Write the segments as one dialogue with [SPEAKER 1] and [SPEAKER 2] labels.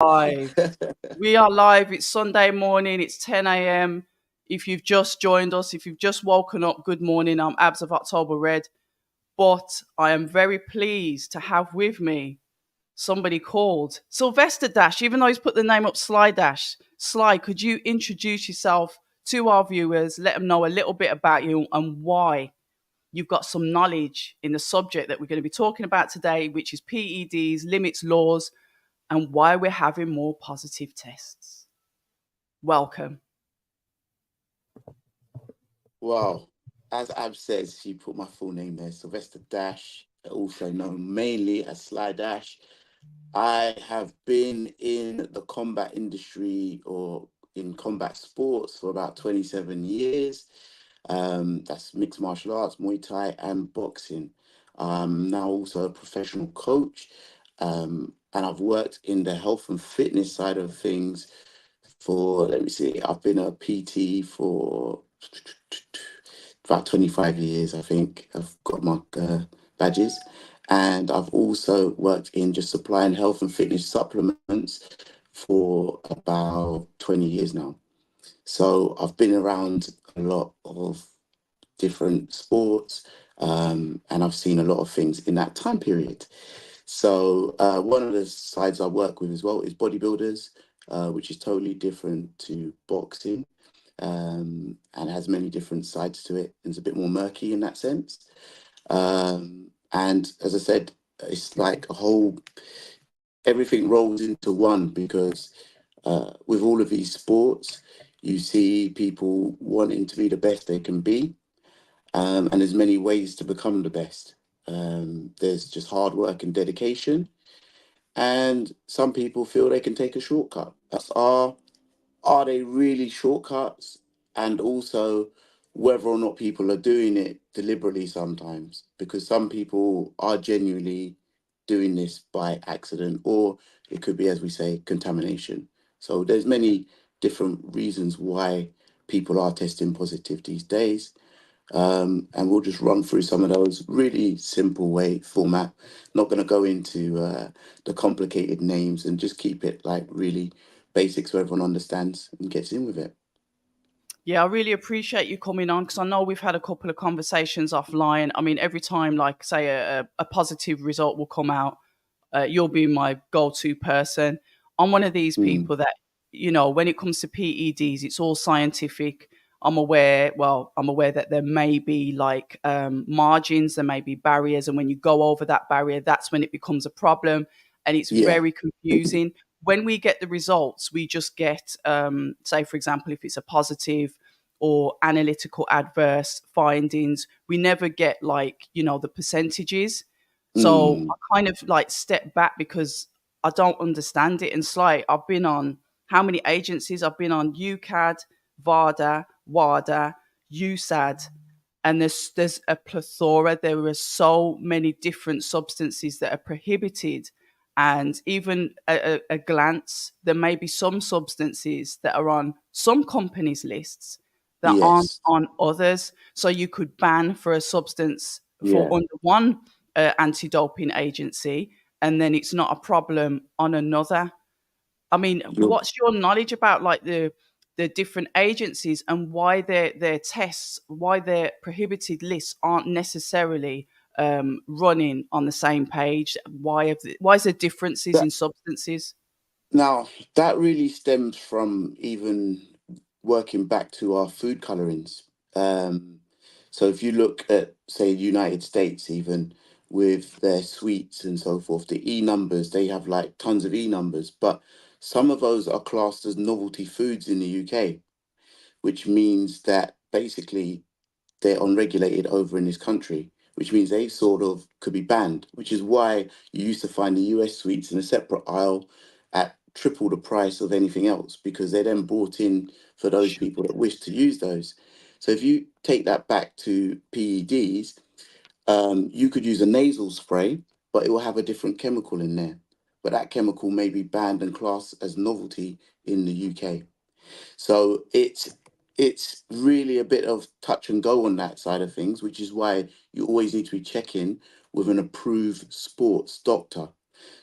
[SPEAKER 1] Live. We are live. It's Sunday morning. It's 10 a.m. If you've just joined us, if you've just woken up, good morning. I'm Abz of October Red. But I am very pleased to have with me somebody called Sylvester Dash, even though he's put the name up Sly Dash. Sly, could you introduce yourself to our viewers? Let them know a little bit about you and why you've got some knowledge in the subject that we're going to be talking about today, which is PEDs, limits, laws, and why we're having more positive tests. Welcome.
[SPEAKER 2] Wow. As Ab says, she put my full name there, Sylvester Dash, also known mainly as Sly Dash. I have been in the combat industry or in combat sports for about 27 years. That's mixed martial arts, Muay Thai, and boxing. I'm now also a professional coach, and I've worked in the health and fitness side of things for, let me see, I've been a PT for about 25 years, I think. I've got my badges. And I've also worked in just supplying health and fitness supplements for about 20 years now. So I've been around a lot of different sports, and I've seen a lot of things in that time period. So one of the sides I work with as well is bodybuilders, which is totally different to boxing, and has many different sides to it. And it's a bit more murky in that sense. And as I said, it's like a whole, everything rolls into one because with all of these sports, you see people wanting to be the best they can be. And there's many ways to become the best. There's just hard work and dedication. And some people feel they can take a shortcut. Are they really shortcuts? And also whether or not people are doing it deliberately sometimes, because some people are genuinely doing this by accident, or it could be, as we say, contamination. So there's many different reasons why people are testing positive these days. And we'll just run through some of those really simple way format. Not going to go into the complicated names and just keep it like really basic so everyone understands and gets in with it.
[SPEAKER 1] Yeah, I really appreciate you coming on because I know we've had a couple of conversations offline. I mean, every time, like, say, a positive result will come out, you'll be my go to person. I'm one of these
[SPEAKER 2] Mm,
[SPEAKER 1] people that, when it comes to PEDs, it's all scientific. I'm aware that there may be like margins, there may be barriers. And when you go over that barrier, that's when it becomes a problem. And it's
[SPEAKER 2] yeah.
[SPEAKER 1] very confusing. When we get the results, we just get, say, for example, if it's a positive or analytical adverse findings, we never get like, the percentages. So
[SPEAKER 2] Mm,
[SPEAKER 1] I kind of like step back because I don't understand it. And it's like I've been on how many agencies? I've been on UCAD, VADA, WADA, USAD, and there's a plethora. There are so many different substances that are prohibited. And even a glance, there may be some substances that are on some companies' lists that aren't
[SPEAKER 2] yes.
[SPEAKER 1] on others. So you could ban for a substance for
[SPEAKER 2] Yeah.
[SPEAKER 1] under one anti-doping agency, and then it's not a problem on another. I mean,
[SPEAKER 2] You're,
[SPEAKER 1] what's your knowledge about like the different agencies and why their tests, why their prohibited lists aren't necessarily running on the same page? Why is there differences
[SPEAKER 2] that
[SPEAKER 1] in substances?
[SPEAKER 2] now that really stems from even working back to our food colorings. Um, so if you look at, say, United States, even with their sweets and so forth, the E numbers, they have like tons of E numbers, but some of those are classed as novelty foods in the UK, which means that basically they're unregulated over in this country, which means they sort of could be banned, which is why you used to find the US sweets in a separate aisle at triple the price of anything else, because they're then brought in for those
[SPEAKER 1] Sure.
[SPEAKER 2] people that wish to use those. So if you take that back to PEDs, you could use a nasal spray, but it will have a different chemical in there. But that chemical may be banned and classed as novelty in the UK. So it's really a bit of touch and go on that side of things, which is why you always need to be checking with an approved sports doctor.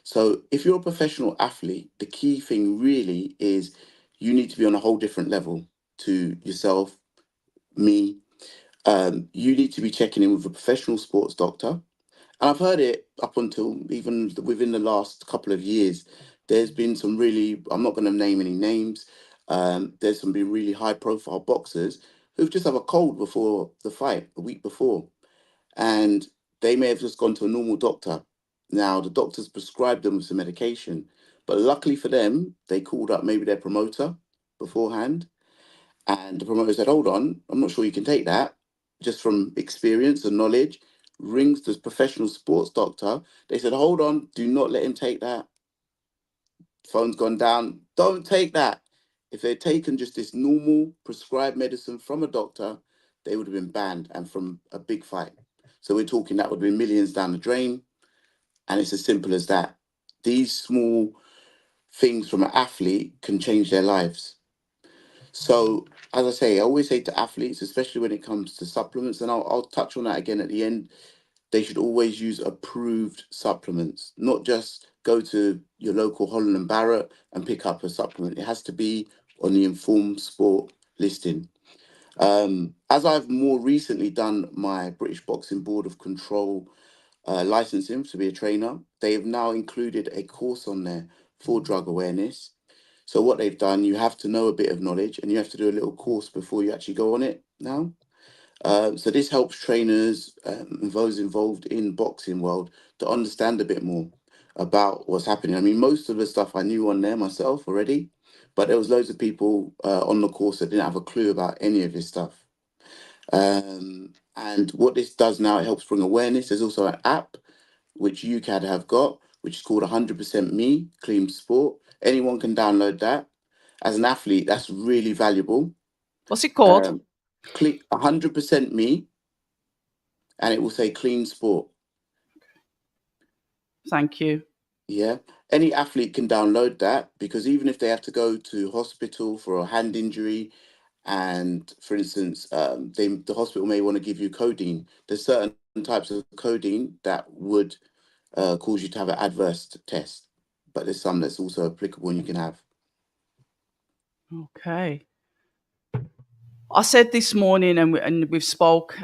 [SPEAKER 2] So if you're a professional athlete, the key thing really is you need to be on a whole different level to yourself, me. You need to be checking in with a professional sports doctor. And I've heard it up until even within the last couple of years. There's been some really, I'm not going to name any names. There's some been really high profile boxers who've just have a cold before the fight, the week before, and they may have just gone to a normal doctor. Now, the doctor's prescribed them with some medication, but luckily for them, they called up maybe their promoter beforehand, and the promoter said, "Hold on, I'm not sure you can take that." Just from experience and knowledge, rings the professional sports doctor. They said, "Hold on, do not let him take that. Phone's gone down. Don't take that." If they'd taken just this normal prescribed medicine from a doctor, they would have been banned and from a big fight. So we're talking that would be millions down the drain. And it's as simple as that. These small things from an athlete can change their lives. So, as I say, I always say to athletes, especially when it comes to supplements, and I'll touch on that again at the end, they should always use approved supplements, not just go to your local Holland and Barrett and pick up a supplement. It has to be on the Informed Sport listing. As I've more recently done my British Boxing Board of Control licensing to be a trainer, they have now included a course on there for drug awareness. So what they've done, you have to know a bit of knowledge and you have to do a little course before you actually go on it now. So this helps trainers and those involved in boxing world to understand a bit more about what's happening. I mean, most of the stuff I knew on there myself already, but there was loads of people on the course that didn't have a clue about any of this stuff. And what this does now, it helps bring awareness. There's also an app which UCAD have got, which is called 100% Me, Clean Sport. Anyone can download that. As an athlete, that's really valuable.
[SPEAKER 1] What's it called?
[SPEAKER 2] 100% Me, and it will say Clean Sport.
[SPEAKER 1] Thank you.
[SPEAKER 2] Yeah. Any athlete can download that because even if they have to go to hospital for a hand injury, and for instance, the hospital may want to give you codeine, there's certain types of codeine that would cause you to have an adverse test, but there's some that's also applicable and you can have.
[SPEAKER 1] Okay. I said this morning, and we've spoke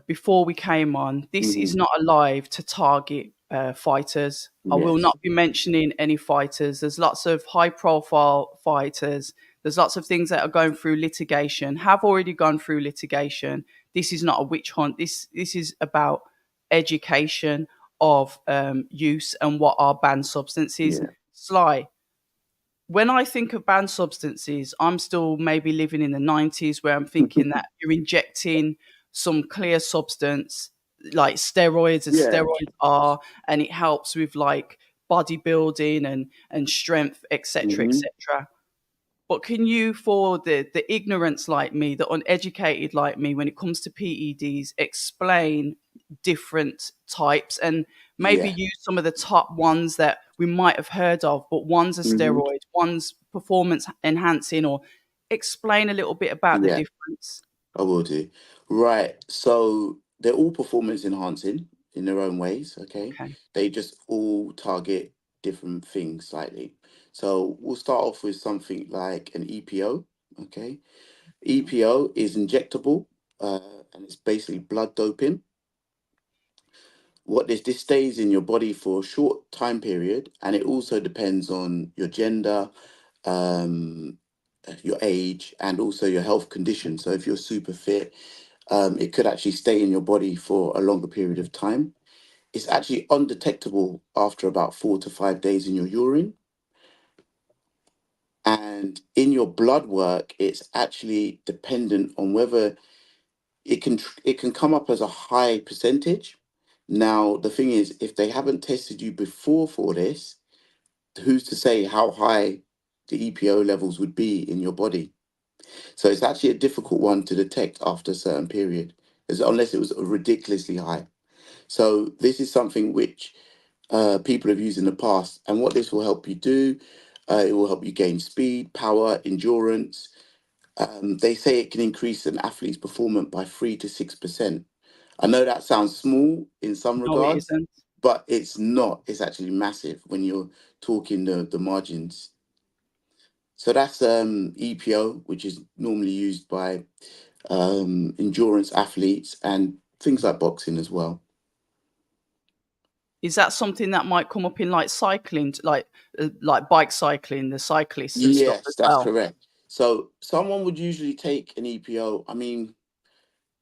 [SPEAKER 1] before we came on. This is not a live to target fighters. I will
[SPEAKER 2] Yes.
[SPEAKER 1] not be mentioning any fighters. There's lots of high-profile fighters. There's lots of things that are going through litigation, have already gone through litigation. This is not a witch hunt. This is about education of use and what are banned substances.
[SPEAKER 2] Yeah.
[SPEAKER 1] Sly, when I think of banned substances, I'm still maybe living in the 90s where I'm thinking that you're injecting some clear substance like steroids, as
[SPEAKER 2] Yeah.
[SPEAKER 1] steroids are, and it helps with like bodybuilding and strength, etc.,
[SPEAKER 2] hmm
[SPEAKER 1] etc. But can you, for the ignorance like me, the uneducated like me, when it comes to PEDs, explain different types and maybe
[SPEAKER 2] Yeah.
[SPEAKER 1] use some of the top ones that we might have heard of, but one's a
[SPEAKER 2] hmm
[SPEAKER 1] steroid, one's performance enhancing, or explain a little bit about the
[SPEAKER 2] Yeah.
[SPEAKER 1] difference?
[SPEAKER 2] I will do. Right. So they're all performance enhancing in their own ways. Okay.
[SPEAKER 1] Okay.
[SPEAKER 2] They just all target different things slightly. So we'll start off with something like an EPO. Okay. EPO is injectable, uh, and it's basically blood doping. What this stays in your body for a short time period, and it also depends on your gender, um, your age, and also your health condition. So if you're super fit, it could actually stay in your body for a longer period of time. It's actually undetectable after about 4 to 5 days in your urine. And in your blood work, it's actually dependent on whether it can come up as a high percentage. Now, the thing is, if they haven't tested you before for this, who's to say how high the EPO levels would be in your body? So it's actually a difficult one to detect after a certain period, unless it was ridiculously high. So this is something which people have used in the past, and what this will help you do, it will help you gain speed, power, endurance. They say it can increase an athlete's performance by 3 to 6%. I know that sounds small in some
[SPEAKER 1] No, it
[SPEAKER 2] regards,
[SPEAKER 1] isn't.
[SPEAKER 2] but it's not. It's actually massive when you're talking the margins. So that's EPO, which is normally used by endurance athletes and things like boxing as well.
[SPEAKER 1] Is that something that might come up in like cycling, like bike cycling, the cyclists and stuff
[SPEAKER 2] Yes,
[SPEAKER 1] as
[SPEAKER 2] that's
[SPEAKER 1] well?
[SPEAKER 2] correct. So someone would usually take an EPO. I mean,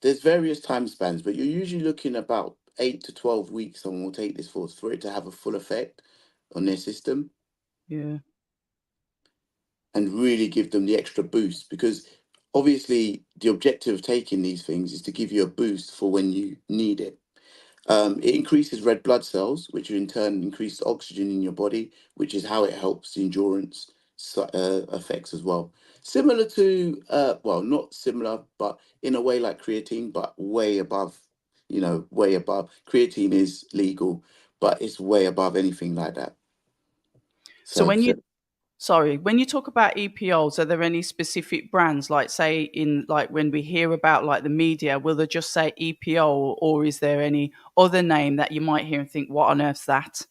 [SPEAKER 2] there's various time spans, but you're usually looking about 8 to 12 weeks. Someone will take this for it to have a full effect on their system
[SPEAKER 1] Yeah.
[SPEAKER 2] and really give them the extra boost. Because obviously, the objective of taking these things is to give you a boost for when you need it. It increases red blood cells, which in turn increase oxygen in your body, which is how it helps the endurance effects as well. Similar to, well, not similar, but in a way like creatine, but way above, way above. Creatine is legal, but it's way above anything like that.
[SPEAKER 1] So
[SPEAKER 2] So,
[SPEAKER 1] when you talk about EPOs, are there any specific brands, like say in like when we hear about like the media, will they just say EPO, or is there any other name that you might hear and think, what on earth's that?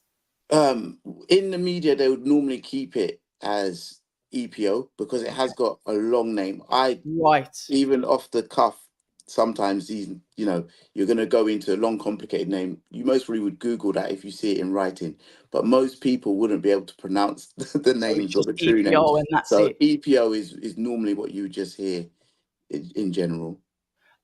[SPEAKER 2] um, in the media, they would normally keep it as EPO because it has got a long name. I
[SPEAKER 1] Right.
[SPEAKER 2] even off the cuff, sometimes these, you're going to go into a long, complicated name. You most probably would Google that if you see it in writing, but most people wouldn't be able to pronounce the
[SPEAKER 1] So it's
[SPEAKER 2] names or
[SPEAKER 1] just
[SPEAKER 2] the true
[SPEAKER 1] EPO
[SPEAKER 2] names.
[SPEAKER 1] and that's
[SPEAKER 2] So
[SPEAKER 1] it.
[SPEAKER 2] EPO is normally what you would just hear in general.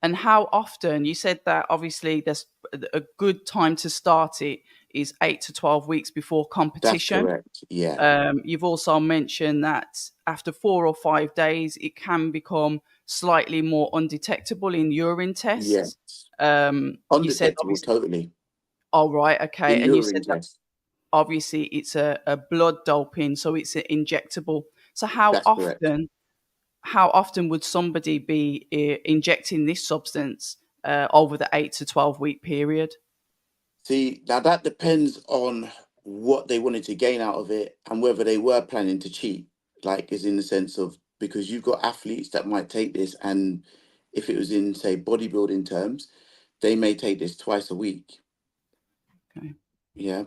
[SPEAKER 1] And how often, you said that obviously there's a good time to start it is 8 to 12 weeks before
[SPEAKER 2] That's
[SPEAKER 1] competition.
[SPEAKER 2] correct. Yeah.
[SPEAKER 1] You've also mentioned that after 4 or 5 days, it can become slightly more undetectable in urine tests.
[SPEAKER 2] Yes.
[SPEAKER 1] You said
[SPEAKER 2] Undetectable,
[SPEAKER 1] obviously,
[SPEAKER 2] totally.
[SPEAKER 1] oh, right, okay.
[SPEAKER 2] In
[SPEAKER 1] And you said
[SPEAKER 2] urine
[SPEAKER 1] that
[SPEAKER 2] tests.
[SPEAKER 1] obviously it's a blood doping, so it's injectable. So
[SPEAKER 2] That's correct.
[SPEAKER 1] how often would somebody be injecting this substance over the 8 to 12 week period?
[SPEAKER 2] See, now that depends on what they wanted to gain out of it and whether they were planning to cheat. Like, is in the sense of, because you've got athletes that might take this, and if it was in, say, bodybuilding terms, they may take this twice a week.
[SPEAKER 1] Okay.
[SPEAKER 2] Yeah.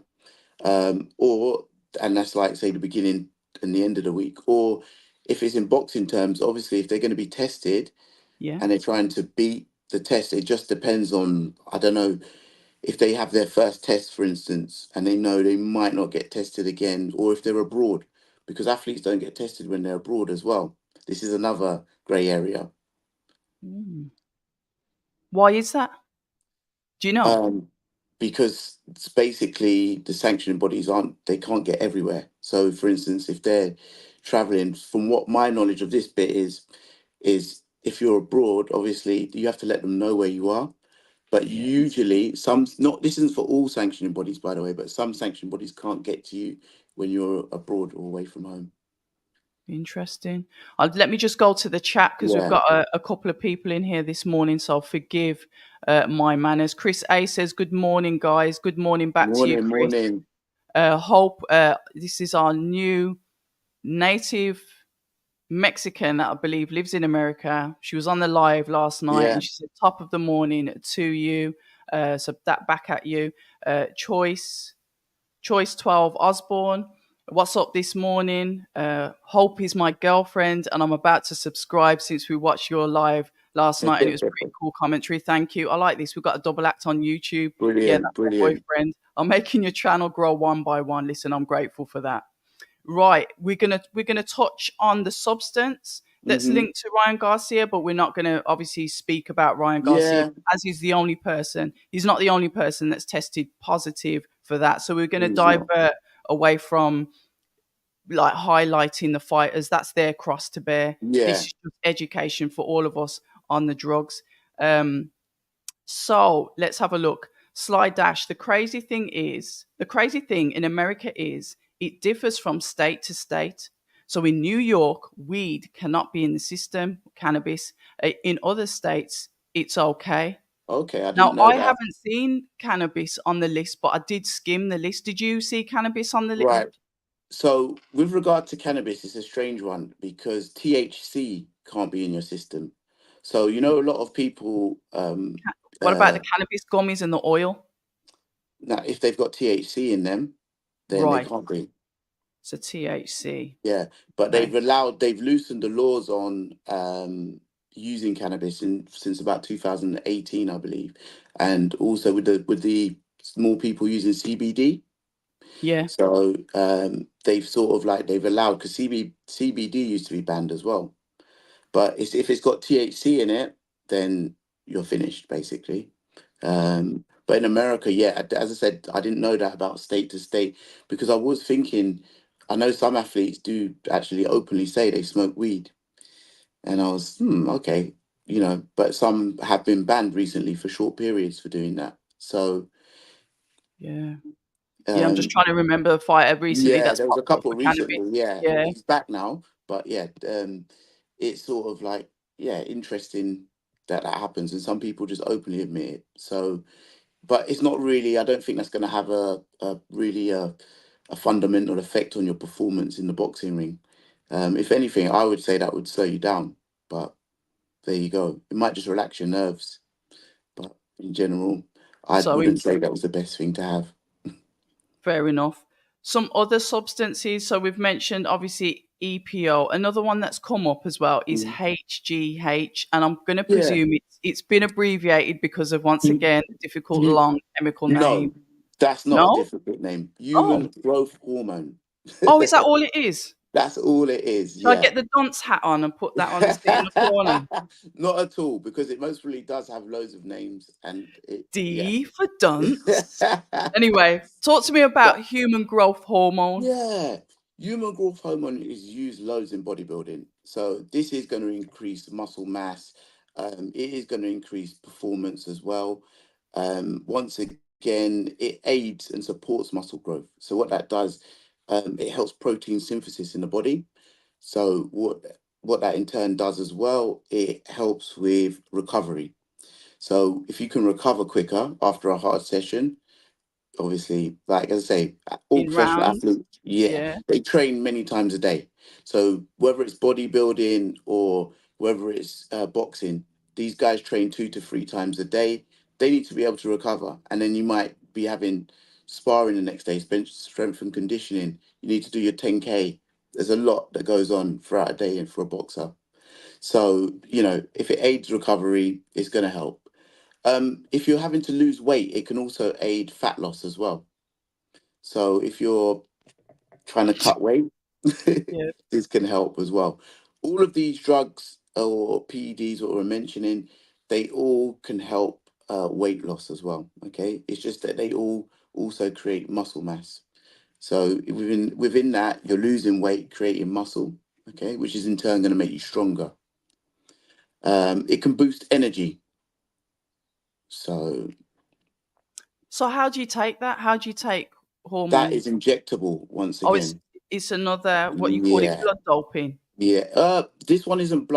[SPEAKER 2] Or, and that's like, say, the beginning and the end of the week. Or if it's in boxing terms, obviously, if they're going to be tested
[SPEAKER 1] Yeah.
[SPEAKER 2] and they're trying to beat the test, it just depends on, I don't know, if they have their first test, for instance, and they know they might not get tested again, or if they're abroad, because athletes don't get tested when they're abroad as well. This is another grey area.
[SPEAKER 1] Mm. Why is that? Do you know?
[SPEAKER 2] Um, because it's basically the sanctioning bodies they can't get everywhere. So, for instance, if they're traveling, from what my knowledge of this bit is if you're abroad, obviously you have to let them know where you are. But
[SPEAKER 1] Yeah.
[SPEAKER 2] usually, some not this isn't for all sanctioning bodies, by the way, but some sanctioning bodies can't get to you when you're abroad or away from home.
[SPEAKER 1] Interesting. Let me just go to the chat because we've
[SPEAKER 2] Yeah.
[SPEAKER 1] got a couple of people in here this morning, so forgive my manners. Chris A says, "Good morning, guys. Good morning back to you,
[SPEAKER 2] Morning,
[SPEAKER 1] Chris.
[SPEAKER 2] morning.
[SPEAKER 1] Hope this is our new native Mexican that I believe lives in America. She was on the live last night
[SPEAKER 2] Yeah.
[SPEAKER 1] and she said, top of the morning to you. So that back at you. Choice 12 Osborne. What's up this morning? Hope is my girlfriend, and I'm about to subscribe since we watched your live last night and it was pretty cool commentary. Thank you. I like this. We've got a double act on YouTube. Yeah,
[SPEAKER 2] Brilliant,
[SPEAKER 1] that's my
[SPEAKER 2] brilliant.
[SPEAKER 1] boyfriend. I'm making your channel grow one by one. Listen, I'm grateful for that. Right, we're gonna touch on the substance that's
[SPEAKER 2] Hmm.
[SPEAKER 1] linked to Ryan Garcia, but we're not gonna obviously speak about Ryan Garcia
[SPEAKER 2] Yeah.
[SPEAKER 1] as he's the only person. He's not the only person that's tested positive for that. So we're gonna
[SPEAKER 2] He's not.
[SPEAKER 1] divert away from like highlighting the fighters. That's their cross to bear. This
[SPEAKER 2] Yeah.
[SPEAKER 1] is just education for all of us on the drugs. Um, so let's have a look. Slide dash. The crazy thing in America is it differs from state to state. So in New York, weed cannot be in the system, cannabis. In other states, it's okay.
[SPEAKER 2] Okay, I
[SPEAKER 1] Now,
[SPEAKER 2] didn't know
[SPEAKER 1] I
[SPEAKER 2] that.
[SPEAKER 1] haven't seen cannabis on the list, but I did skim the list. Did you see cannabis on the list?
[SPEAKER 2] Right. So, with regard to cannabis, it's a strange one because THC can't be in your system. So, a lot of people,
[SPEAKER 1] What about the cannabis gummies and the oil?
[SPEAKER 2] Now, if they've got THC in them, then they
[SPEAKER 1] Right.
[SPEAKER 2] can't be.
[SPEAKER 1] So THC.
[SPEAKER 2] Yeah, but
[SPEAKER 1] Okay.
[SPEAKER 2] they've loosened the laws on using cannabis since about 2018, I believe, and also with the more people using CBD.
[SPEAKER 1] Yeah.
[SPEAKER 2] So they've sort of like they've allowed because CBD used to be banned as well, but if it's got THC in it, then you're finished basically. But in America, yeah, as I said, I didn't know that about state to state because I was thinking, I know some athletes do actually openly say they smoke weed, and I was, okay, but some have been banned recently for short periods for doing that. So,
[SPEAKER 1] Yeah. Yeah, I'm just
[SPEAKER 2] um,
[SPEAKER 1] trying to remember a fighter recently
[SPEAKER 2] yeah,
[SPEAKER 1] that's
[SPEAKER 2] there was a
[SPEAKER 1] popped up
[SPEAKER 2] couple
[SPEAKER 1] for cannabis.
[SPEAKER 2] recently. Yeah,
[SPEAKER 1] Yeah.
[SPEAKER 2] he's back now, but yeah, it's sort of like, yeah, interesting that that happens, and some people just openly admit it. So, but it's not really. I don't think that's going to have a really a fundamental effect on your performance in the boxing ring. If anything, I would say that would slow you down. But there you go. It might just relax your nerves. But in general, I
[SPEAKER 1] So
[SPEAKER 2] wouldn't say that was the best thing to have.
[SPEAKER 1] fair enough. Some other substances. So we've mentioned obviously EPO. Another one that's come up as well is
[SPEAKER 2] Mm.
[SPEAKER 1] HGH, and I'm going to
[SPEAKER 2] Yeah.
[SPEAKER 1] presume it's been abbreviated because of once
[SPEAKER 2] You,
[SPEAKER 1] again a difficult
[SPEAKER 2] you,
[SPEAKER 1] long chemical name.
[SPEAKER 2] no, that's not a
[SPEAKER 1] No.
[SPEAKER 2] difficult name.
[SPEAKER 1] Oh.
[SPEAKER 2] Human growth hormone.
[SPEAKER 1] Oh, is that all it is?
[SPEAKER 2] That's all it is.
[SPEAKER 1] Should I
[SPEAKER 2] Yeah.
[SPEAKER 1] get the dunce hat on and put that on and sit in the corner?
[SPEAKER 2] Not at all, because it most really does have loads of names, and yeah.
[SPEAKER 1] D for dunce. Anyway, talk to me about
[SPEAKER 2] But
[SPEAKER 1] human growth hormone.
[SPEAKER 2] yeah, human growth hormone is used loads in bodybuilding. So this is going to increase muscle mass. It is going to increase performance as well. Once again, it aids and supports muscle growth. So what that does, it helps protein synthesis in the body. So what that in turn does as well, it helps with recovery. So if you can recover quicker after a hard session, obviously, like as I say, all
[SPEAKER 1] In
[SPEAKER 2] professional
[SPEAKER 1] rounds.
[SPEAKER 2] athletes, yeah,
[SPEAKER 1] Yeah.
[SPEAKER 2] they train many times a day. So whether it's bodybuilding or whether it's boxing, these guys train 2 to 3 times a day. They need to be able to recover, and then you might be having sparring the next day, bench strength and conditioning. You need to do your 10K. There's a lot that goes on throughout a day and for a boxer. So if it aids recovery, it's going to help. If you're having to lose weight, it can also aid fat loss as well. So if you're trying to cut weight,
[SPEAKER 1] Yeah.
[SPEAKER 2] this can help as well. All of these drugs or PEDs that we're mentioning, they all can help weight loss as well. Okay, it's just that they all also create muscle mass. So within that, you're losing weight, creating muscle. Okay, which is in turn going to make you stronger. It can boost energy. So
[SPEAKER 1] So how do you take that? How do you take
[SPEAKER 2] that
[SPEAKER 1] hormone?
[SPEAKER 2] is injectable once
[SPEAKER 1] Oh, it's another what you call it,
[SPEAKER 2] again.
[SPEAKER 1] blood doping.
[SPEAKER 2] Yeah, this one isn't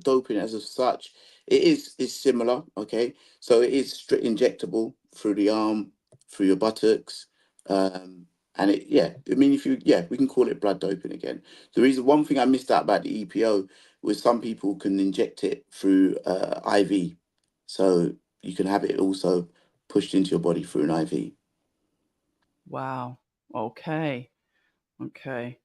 [SPEAKER 2] doping as of such. Is similar, okay? So it is straight injectable through the arm, through your buttocks, um, and yeah. I mean, if you, yeah, we can call it blood doping again. The reason, one thing I missed out about the EPO was some people can inject it through IV, so you can have it also pushed into your body through an IV.
[SPEAKER 1] Wow. Okay. Okay.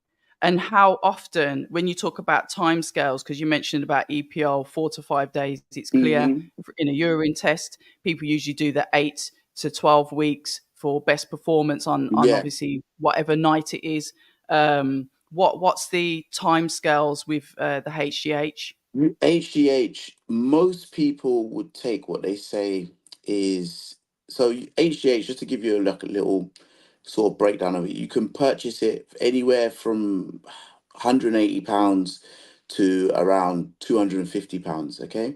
[SPEAKER 1] And how often, when you talk about timescales, because you mentioned about EPO, 4 to 5 days, it's clear
[SPEAKER 2] Hmm.
[SPEAKER 1] in a urine test, people usually do the 8 to 12 weeks for best performance on
[SPEAKER 2] Yeah.
[SPEAKER 1] obviously whatever night it is. What's the timescales with the HGH?
[SPEAKER 2] HGH, most people would take what they say is, so HGH, just to give you like a little sort of breakdown of it, you can purchase it anywhere from £180 to around £250. Okay,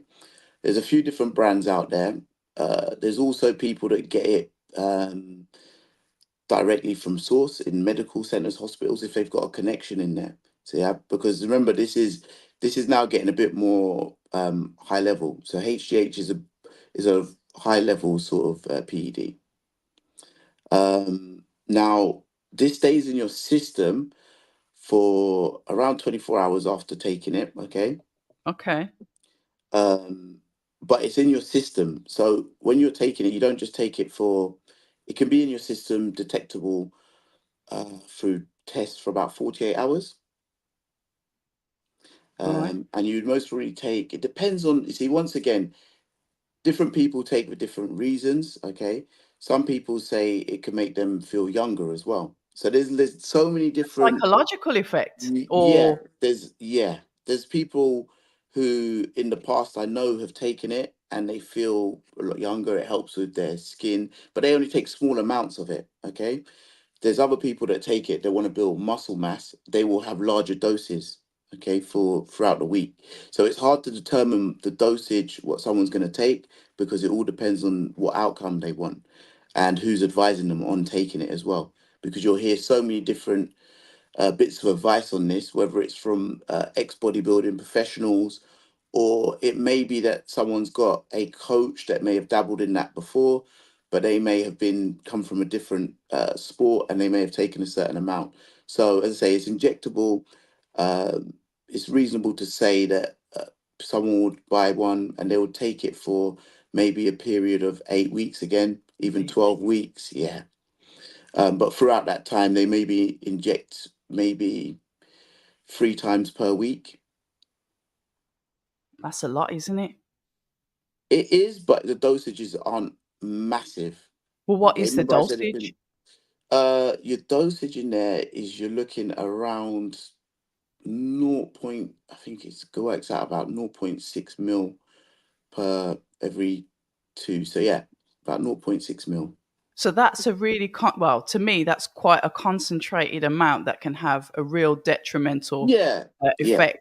[SPEAKER 2] there's a few different brands out there. There's also people that get it directly from source in medical centers, hospitals, if they've got a connection in there. So yeah, because remember, this is now getting a bit more high level. So HGH is a high level sort of PED. Now this stays in your system for around 24 hours after taking it. Okay.
[SPEAKER 1] Okay.
[SPEAKER 2] um, but it's in your system. So when you're taking it, you don't just take it for It can be in your system, detectable through tests for about 48 hours.
[SPEAKER 1] Right.
[SPEAKER 2] And you'd most probably take, it depends on, you see, once again, different people take for different reasons. Okay. Some people say it can make them feel younger as well. So there's so many different,
[SPEAKER 1] Psychological effect
[SPEAKER 2] yeah,
[SPEAKER 1] or
[SPEAKER 2] there's people who in the past I know have taken it and they feel a lot younger. It helps with their skin, but they only take small amounts of it. Okay. There's other people that take it, they want to build muscle mass, they will have larger doses, okay, for throughout the week. So it's hard to determine the dosage what someone's going to take because it all depends on what outcome they want and who's advising them on taking it as well. Because you'll hear so many different bits of advice on this, whether it's from ex-bodybuilding professionals, or it may be that someone's got a coach that may have dabbled in that before, but they may have been come from a different sport and they may have taken a certain amount. So as I say, it's injectable. It's reasonable to say that someone would buy one and they would take it for maybe a period of 8 weeks again, even 12 weeks. Yeah. But throughout that time, they maybe inject maybe 3 times per week.
[SPEAKER 1] that's a lot, isn't it?
[SPEAKER 2] It is, but the dosages aren't massive.
[SPEAKER 1] Well, what
[SPEAKER 2] Okay,
[SPEAKER 1] is the
[SPEAKER 2] remember I said it can.
[SPEAKER 1] dosage?
[SPEAKER 2] Your dosage in there is you're looking around 0. I think it's works out about 0.6 mil per every two. So yeah, about 0.6 mil.
[SPEAKER 1] So that's a really well, to me, that's quite a concentrated amount that can have a real detrimental
[SPEAKER 2] Yeah, yeah.
[SPEAKER 1] effect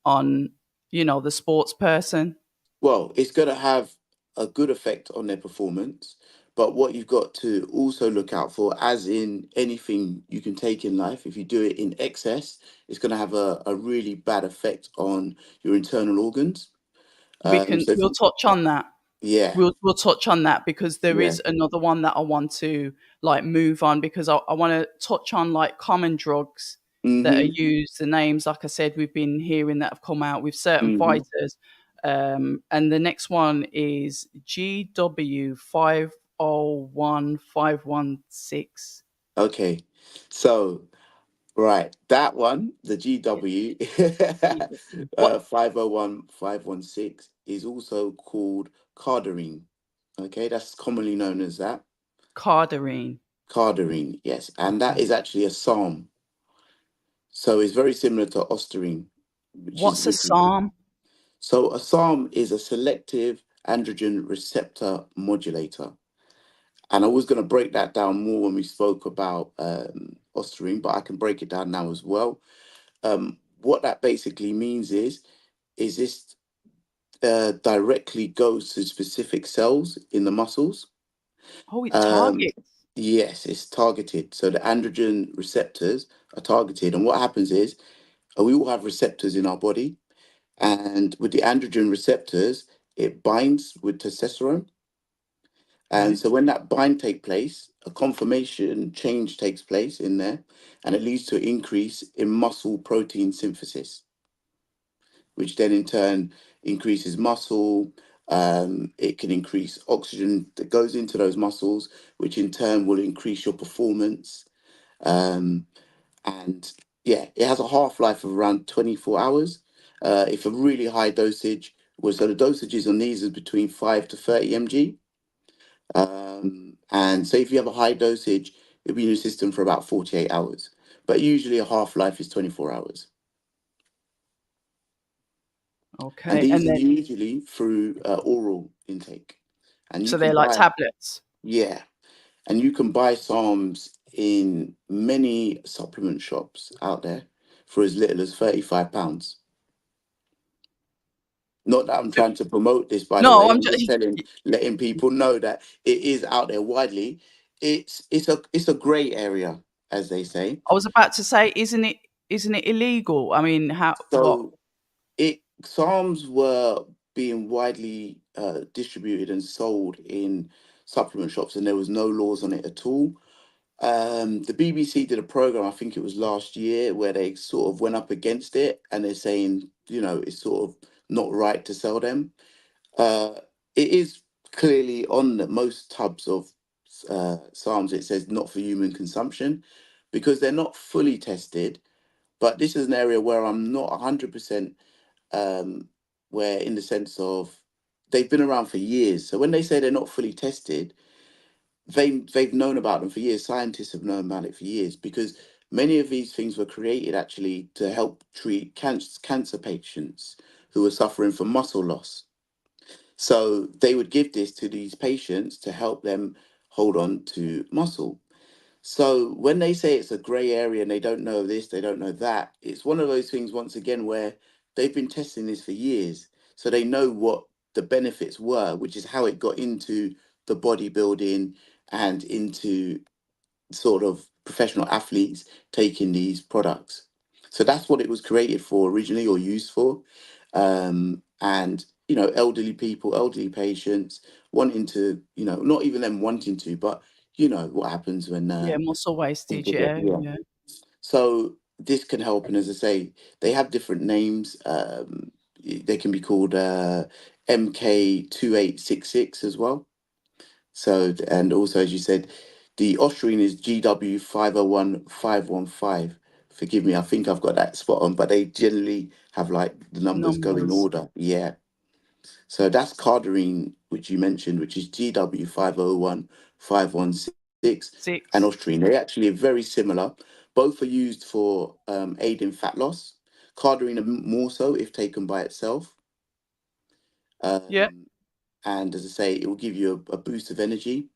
[SPEAKER 1] on, the sports person.
[SPEAKER 2] Well, it's going to have a good effect on their performance. But what you've got to also look out for, as in anything you can take in life, if you do it in excess, it's going to have a really bad effect on your internal organs. So if
[SPEAKER 1] We'll touch on that.
[SPEAKER 2] yeah,
[SPEAKER 1] We'll touch on that because there
[SPEAKER 2] yeah,
[SPEAKER 1] is another one that I want to like move on because I want to touch on like common drugs that are
[SPEAKER 2] mm-hmm,
[SPEAKER 1] used. The names, like I said, we've been hearing that have come out with certain
[SPEAKER 2] mm-hmm.
[SPEAKER 1] fighters. And the next one is GW 501516.
[SPEAKER 2] Okay. So right, that one, the GW
[SPEAKER 1] What
[SPEAKER 2] 501516 is also called cardarine. Okay, that's commonly known as that.
[SPEAKER 1] cardarine?
[SPEAKER 2] Cardarine, yes, and that
[SPEAKER 1] Okay.
[SPEAKER 2] is actually a SARM. So it's very similar to ostarine, which is
[SPEAKER 1] What's a
[SPEAKER 2] which.
[SPEAKER 1] SARM?
[SPEAKER 2] So a SARM is a selective androgen receptor modulator. And I was going to break that down more when we spoke about ostarine, but I can break it down now as well. What that basically means is this directly goes to specific cells in the muscles.
[SPEAKER 1] Oh, it
[SPEAKER 2] Um,
[SPEAKER 1] targets.
[SPEAKER 2] yes, it's targeted. So the androgen receptors are targeted. And what happens is we all have receptors in our body. And with the androgen receptors, it binds with testosterone. And
[SPEAKER 1] Right.
[SPEAKER 2] so when that bind take place, a conformation change takes place in there, and it leads to an increase in muscle protein synthesis, which then in turn increases muscle. It can increase oxygen that goes into those muscles, which in turn will increase your performance. Um, and yeah, it has a half life of around 24 hours. If a really high dosage was, so the dosages on these is between 5 to 30 mg. And so if you have a high dosage, it'll be in your system for about 48 hours. But usually a half life is 24 hours. And
[SPEAKER 1] Okay.
[SPEAKER 2] these
[SPEAKER 1] And
[SPEAKER 2] are
[SPEAKER 1] then,
[SPEAKER 2] usually through oral intake. And you
[SPEAKER 1] so
[SPEAKER 2] can
[SPEAKER 1] they're like
[SPEAKER 2] buy,
[SPEAKER 1] tablets.
[SPEAKER 2] yeah, and you can buy SARMs in many supplement shops out there for as little as £35. Not that I'm trying to promote this, by the
[SPEAKER 1] No,
[SPEAKER 2] way.
[SPEAKER 1] I'm
[SPEAKER 2] I'm
[SPEAKER 1] just,
[SPEAKER 2] just letting people know that it is out there widely. It's a grey area, as they say.
[SPEAKER 1] I was about to say, isn't it illegal? I mean, what?
[SPEAKER 2] So it SARMs were being widely distributed and sold in supplement shops, and there was no laws on it at all. The BBC did a program, I think it was last year, where they sort of went up against it, and they're saying, it's sort of not right to sell them. Uh, it is clearly on most tubs of SARMs, it says not for human consumption because they're not fully tested. But this is an area where I'm not 100% where in the sense of they've been around for years. So when they say they're not fully tested, they've known about them for years. Scientists have known about it for years because many of these things were created actually to help treat cancer patients who were suffering from muscle loss. So they would give this to these patients to help them hold on to muscle. So when they say it's a gray area and they don't know this, they don't know that, it's one of those things once again where they've been testing this for years. So they know what the benefits were, which is how it got into the bodybuilding and into sort of professional athletes taking these products. So that's what it was created for originally or used for. And, you know, elderly people, elderly patients wanting to, you know, not even them wanting to, but you know what happens when
[SPEAKER 1] Yeah, muscle wastage.
[SPEAKER 2] people get,
[SPEAKER 1] Yeah,
[SPEAKER 2] yeah.
[SPEAKER 1] yeah.
[SPEAKER 2] So this can help. And as I say, they have different names. They can be called MK2866 as well. So, and also, as you said, the Austrian is GW501515. Forgive me, I think I've got that spot on, but they generally have like the numbers go in
[SPEAKER 1] Numbers.
[SPEAKER 2] order. Yeah. So that's cardarine, which you mentioned, which is GW501516, and
[SPEAKER 1] 6.
[SPEAKER 2] Austrian. They actually are very similar. Both are used for aiding fat loss. Cardarine more so if taken by itself.
[SPEAKER 1] Yeah.
[SPEAKER 2] Um, and as I say, it will give you a boost of energy.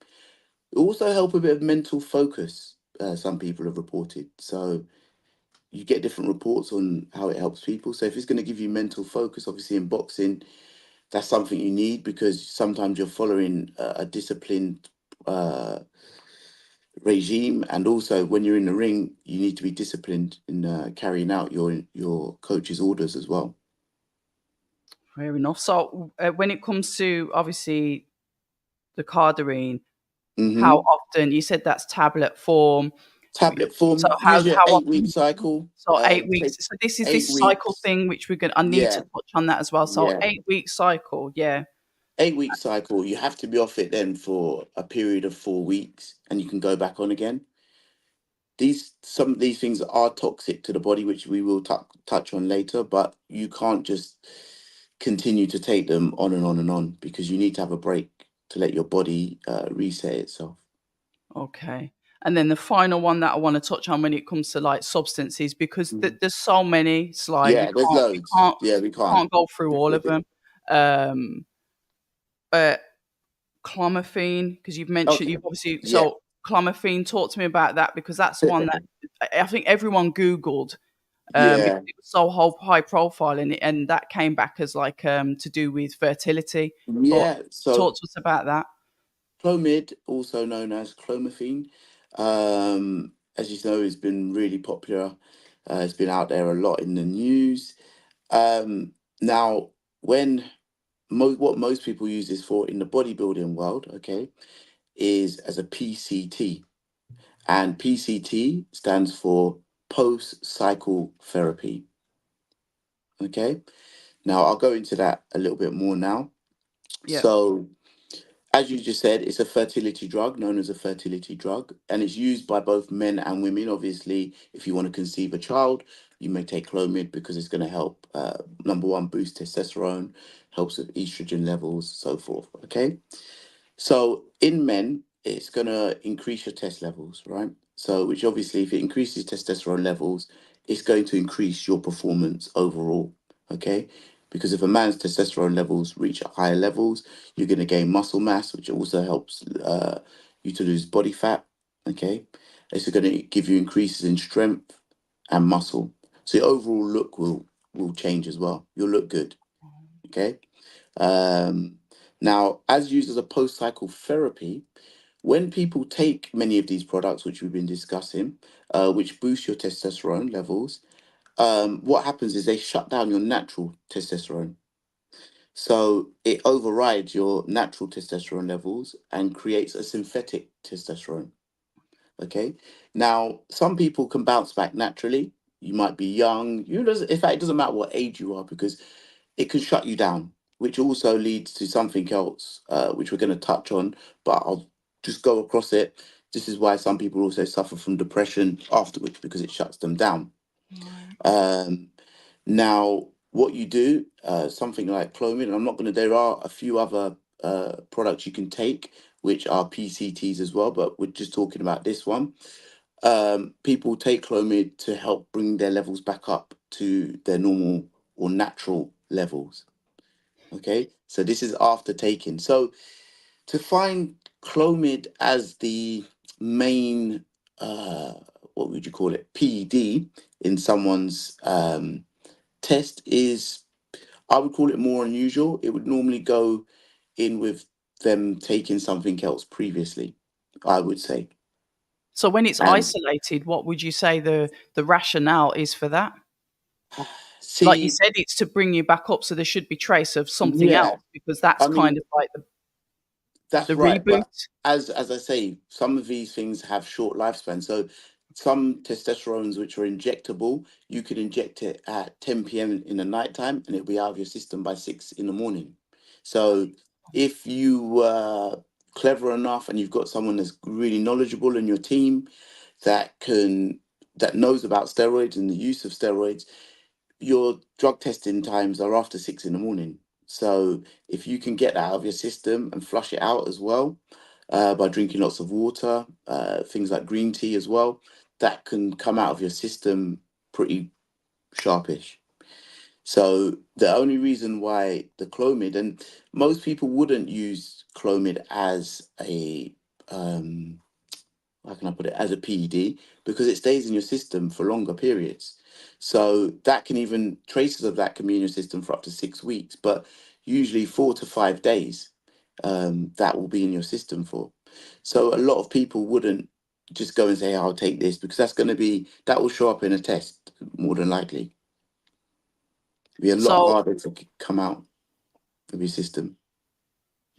[SPEAKER 2] It also help a bit of mental focus. Some people have reported. So you get different reports on how it helps people. So if it's going to give you mental focus, obviously in boxing, that's something you need because sometimes you're following a disciplined regime, and also when you're in the ring, you need to be disciplined in carrying out your coach's orders as well.
[SPEAKER 1] Fair enough. So when it comes to obviously the cardarine, how
[SPEAKER 2] Hmm.
[SPEAKER 1] often you said that's tablet form?
[SPEAKER 2] Tablet
[SPEAKER 1] So
[SPEAKER 2] form, usually an
[SPEAKER 1] how
[SPEAKER 2] 8 week
[SPEAKER 1] often?
[SPEAKER 2] cycle.
[SPEAKER 1] So 8 weeks.
[SPEAKER 2] Take
[SPEAKER 1] So this is
[SPEAKER 2] eight
[SPEAKER 1] this cycle
[SPEAKER 2] weeks.
[SPEAKER 1] thing which I need to
[SPEAKER 2] Yeah,
[SPEAKER 1] touch on that as well. So
[SPEAKER 2] yeah.
[SPEAKER 1] 8 week cycle. Yeah.
[SPEAKER 2] 8 week cycle. You have to be off it then for a period of 4 weeks, and you can go back on again. Some of these things are toxic to the body, which we will touch on later, but you can't just continue to take them on and on and on because you need to have a break to let your body reset itself.
[SPEAKER 1] Okay. And then the final one that I want to touch on when it comes to like substances, because
[SPEAKER 2] Mhm.
[SPEAKER 1] there's so many, Sly,
[SPEAKER 2] Yeah, there's loads. Yeah, we can't.
[SPEAKER 1] can't go through all of them. Um, but clomiphene, because
[SPEAKER 2] Okay.
[SPEAKER 1] you've obviously,
[SPEAKER 2] Yeah,
[SPEAKER 1] so clomiphene, talk to me about that because that's one that I think everyone Googled because
[SPEAKER 2] yeah,
[SPEAKER 1] it was so high profile and that came back as like to do with fertility. But
[SPEAKER 2] yeah.
[SPEAKER 1] talk
[SPEAKER 2] So
[SPEAKER 1] to us about that.
[SPEAKER 2] Clomid, also known as clomiphene, as you know, has been really popular. It's been out there a lot in the news. Now, when what most people use this for in the bodybuilding world, okay, is as a PCT. And PCT stands for post cycle therapy. Okay. Now I'll go into that a little bit more now.
[SPEAKER 1] Yeah.
[SPEAKER 2] So, as you just said, it's a fertility drug known as a fertility drug, and it's used by both men and women. Obviously, if you want to conceive a child, you may take Clomid because it's going to help, number one, boost testosterone, helps with estrogen levels, so forth. Okay. So in men, it's going to increase your test levels, right? So, which obviously, if it increases testosterone levels, it's going to increase your performance overall, okay? Because if a man's testosterone levels reach higher levels, you're going to gain muscle mass, which also helps you to lose body fat, okay? It's going to give you increases in strength and muscle. So your overall look will change as well. You'll look good, okay? Um, Now, as used as a post cycle therapy, when people take many of these products, which we've been discussing, which boost your testosterone levels, what happens is they shut down your natural testosterone. So it overrides your natural testosterone levels and creates a synthetic testosterone. Okay. Now, some people can bounce back naturally. You might be young. In fact, it doesn't matter what age you are because it can shut you down, which also leads to something else, which we're going to touch on. But just go across it. This is why some people also suffer from depression afterwards, because it shuts them down.
[SPEAKER 1] Right.
[SPEAKER 2] Now, what you do, something like Clomid, and I'm not going to, there are a few other products you can take, which are PCTs as well, but we're just talking about this one. People take Clomid to help bring their levels back up to their normal or natural levels. Okay, so this is after taking. So to find Clomid as the main, uh, what would you call it, PED in someone's test is, I would call it more unusual. It would normally go in with them taking something else previously, I would say.
[SPEAKER 1] So when it's
[SPEAKER 2] And
[SPEAKER 1] isolated, what would you say the rationale is for that? Like you
[SPEAKER 2] see,
[SPEAKER 1] said, it's to bring you back up, so there should be trace of something
[SPEAKER 2] yeah,
[SPEAKER 1] else because that's
[SPEAKER 2] I
[SPEAKER 1] kind
[SPEAKER 2] mean,
[SPEAKER 1] of like
[SPEAKER 2] that's
[SPEAKER 1] the
[SPEAKER 2] right.
[SPEAKER 1] reboot.
[SPEAKER 2] But as I say, some of these things have short lifespan. So some testosterones which are injectable, you can inject it at 10 p.m. in the nighttime and it'll be out of your system by 6 in the morning. So if you were clever enough and you've got someone that's really knowledgeable in your team that can that knows about steroids and the use of steroids, your drug testing times are after 6 in the morning. So if you can get that out of your system and flush it out as well, by drinking lots of water, things like green tea as well, that can come out of your system pretty sharpish. So the only reason why the Clomid, and most people wouldn't use Clomid as a how can I put it, as a PED, because it stays in your system for longer periods. So that can even, traces of that can be in your system for up to 6 weeks, but usually 4 to 5 days, that will be in your system for. So a lot of people wouldn't just go and say, I'll take this, because that will show up in a test more than likely. It'll be a lot
[SPEAKER 1] So
[SPEAKER 2] harder to come out of your system.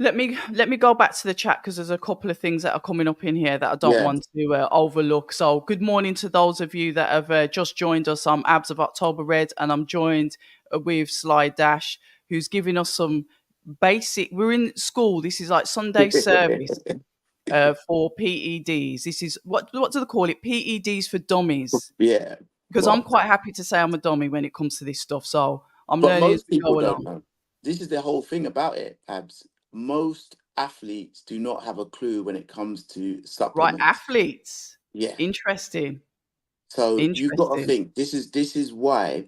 [SPEAKER 1] let me go back to the chat because there's a couple of things that are coming up in here that I don't
[SPEAKER 2] Yeah.
[SPEAKER 1] want to overlook. So good morning to those of you that have just joined us. I'm Abz of October Red, and I'm joined with Sly Dash, who's giving us some basic. We're in school. This is like Sunday service for PEDs. This is what do they call it? PEDs for dummies.
[SPEAKER 2] Yeah.
[SPEAKER 1] Because I'm
[SPEAKER 2] Well,
[SPEAKER 1] quite happy to say I'm a dummy when it comes to this stuff. So I'm
[SPEAKER 2] but
[SPEAKER 1] learning as
[SPEAKER 2] most
[SPEAKER 1] we
[SPEAKER 2] people
[SPEAKER 1] go
[SPEAKER 2] don't
[SPEAKER 1] along.
[SPEAKER 2] know. This is the whole thing about it, Abs. Most athletes do not have a clue when it comes to
[SPEAKER 1] Right,
[SPEAKER 2] supplements.
[SPEAKER 1] athletes.
[SPEAKER 2] Yeah.
[SPEAKER 1] Interesting.
[SPEAKER 2] So you've got to
[SPEAKER 1] Interesting.
[SPEAKER 2] think this is why,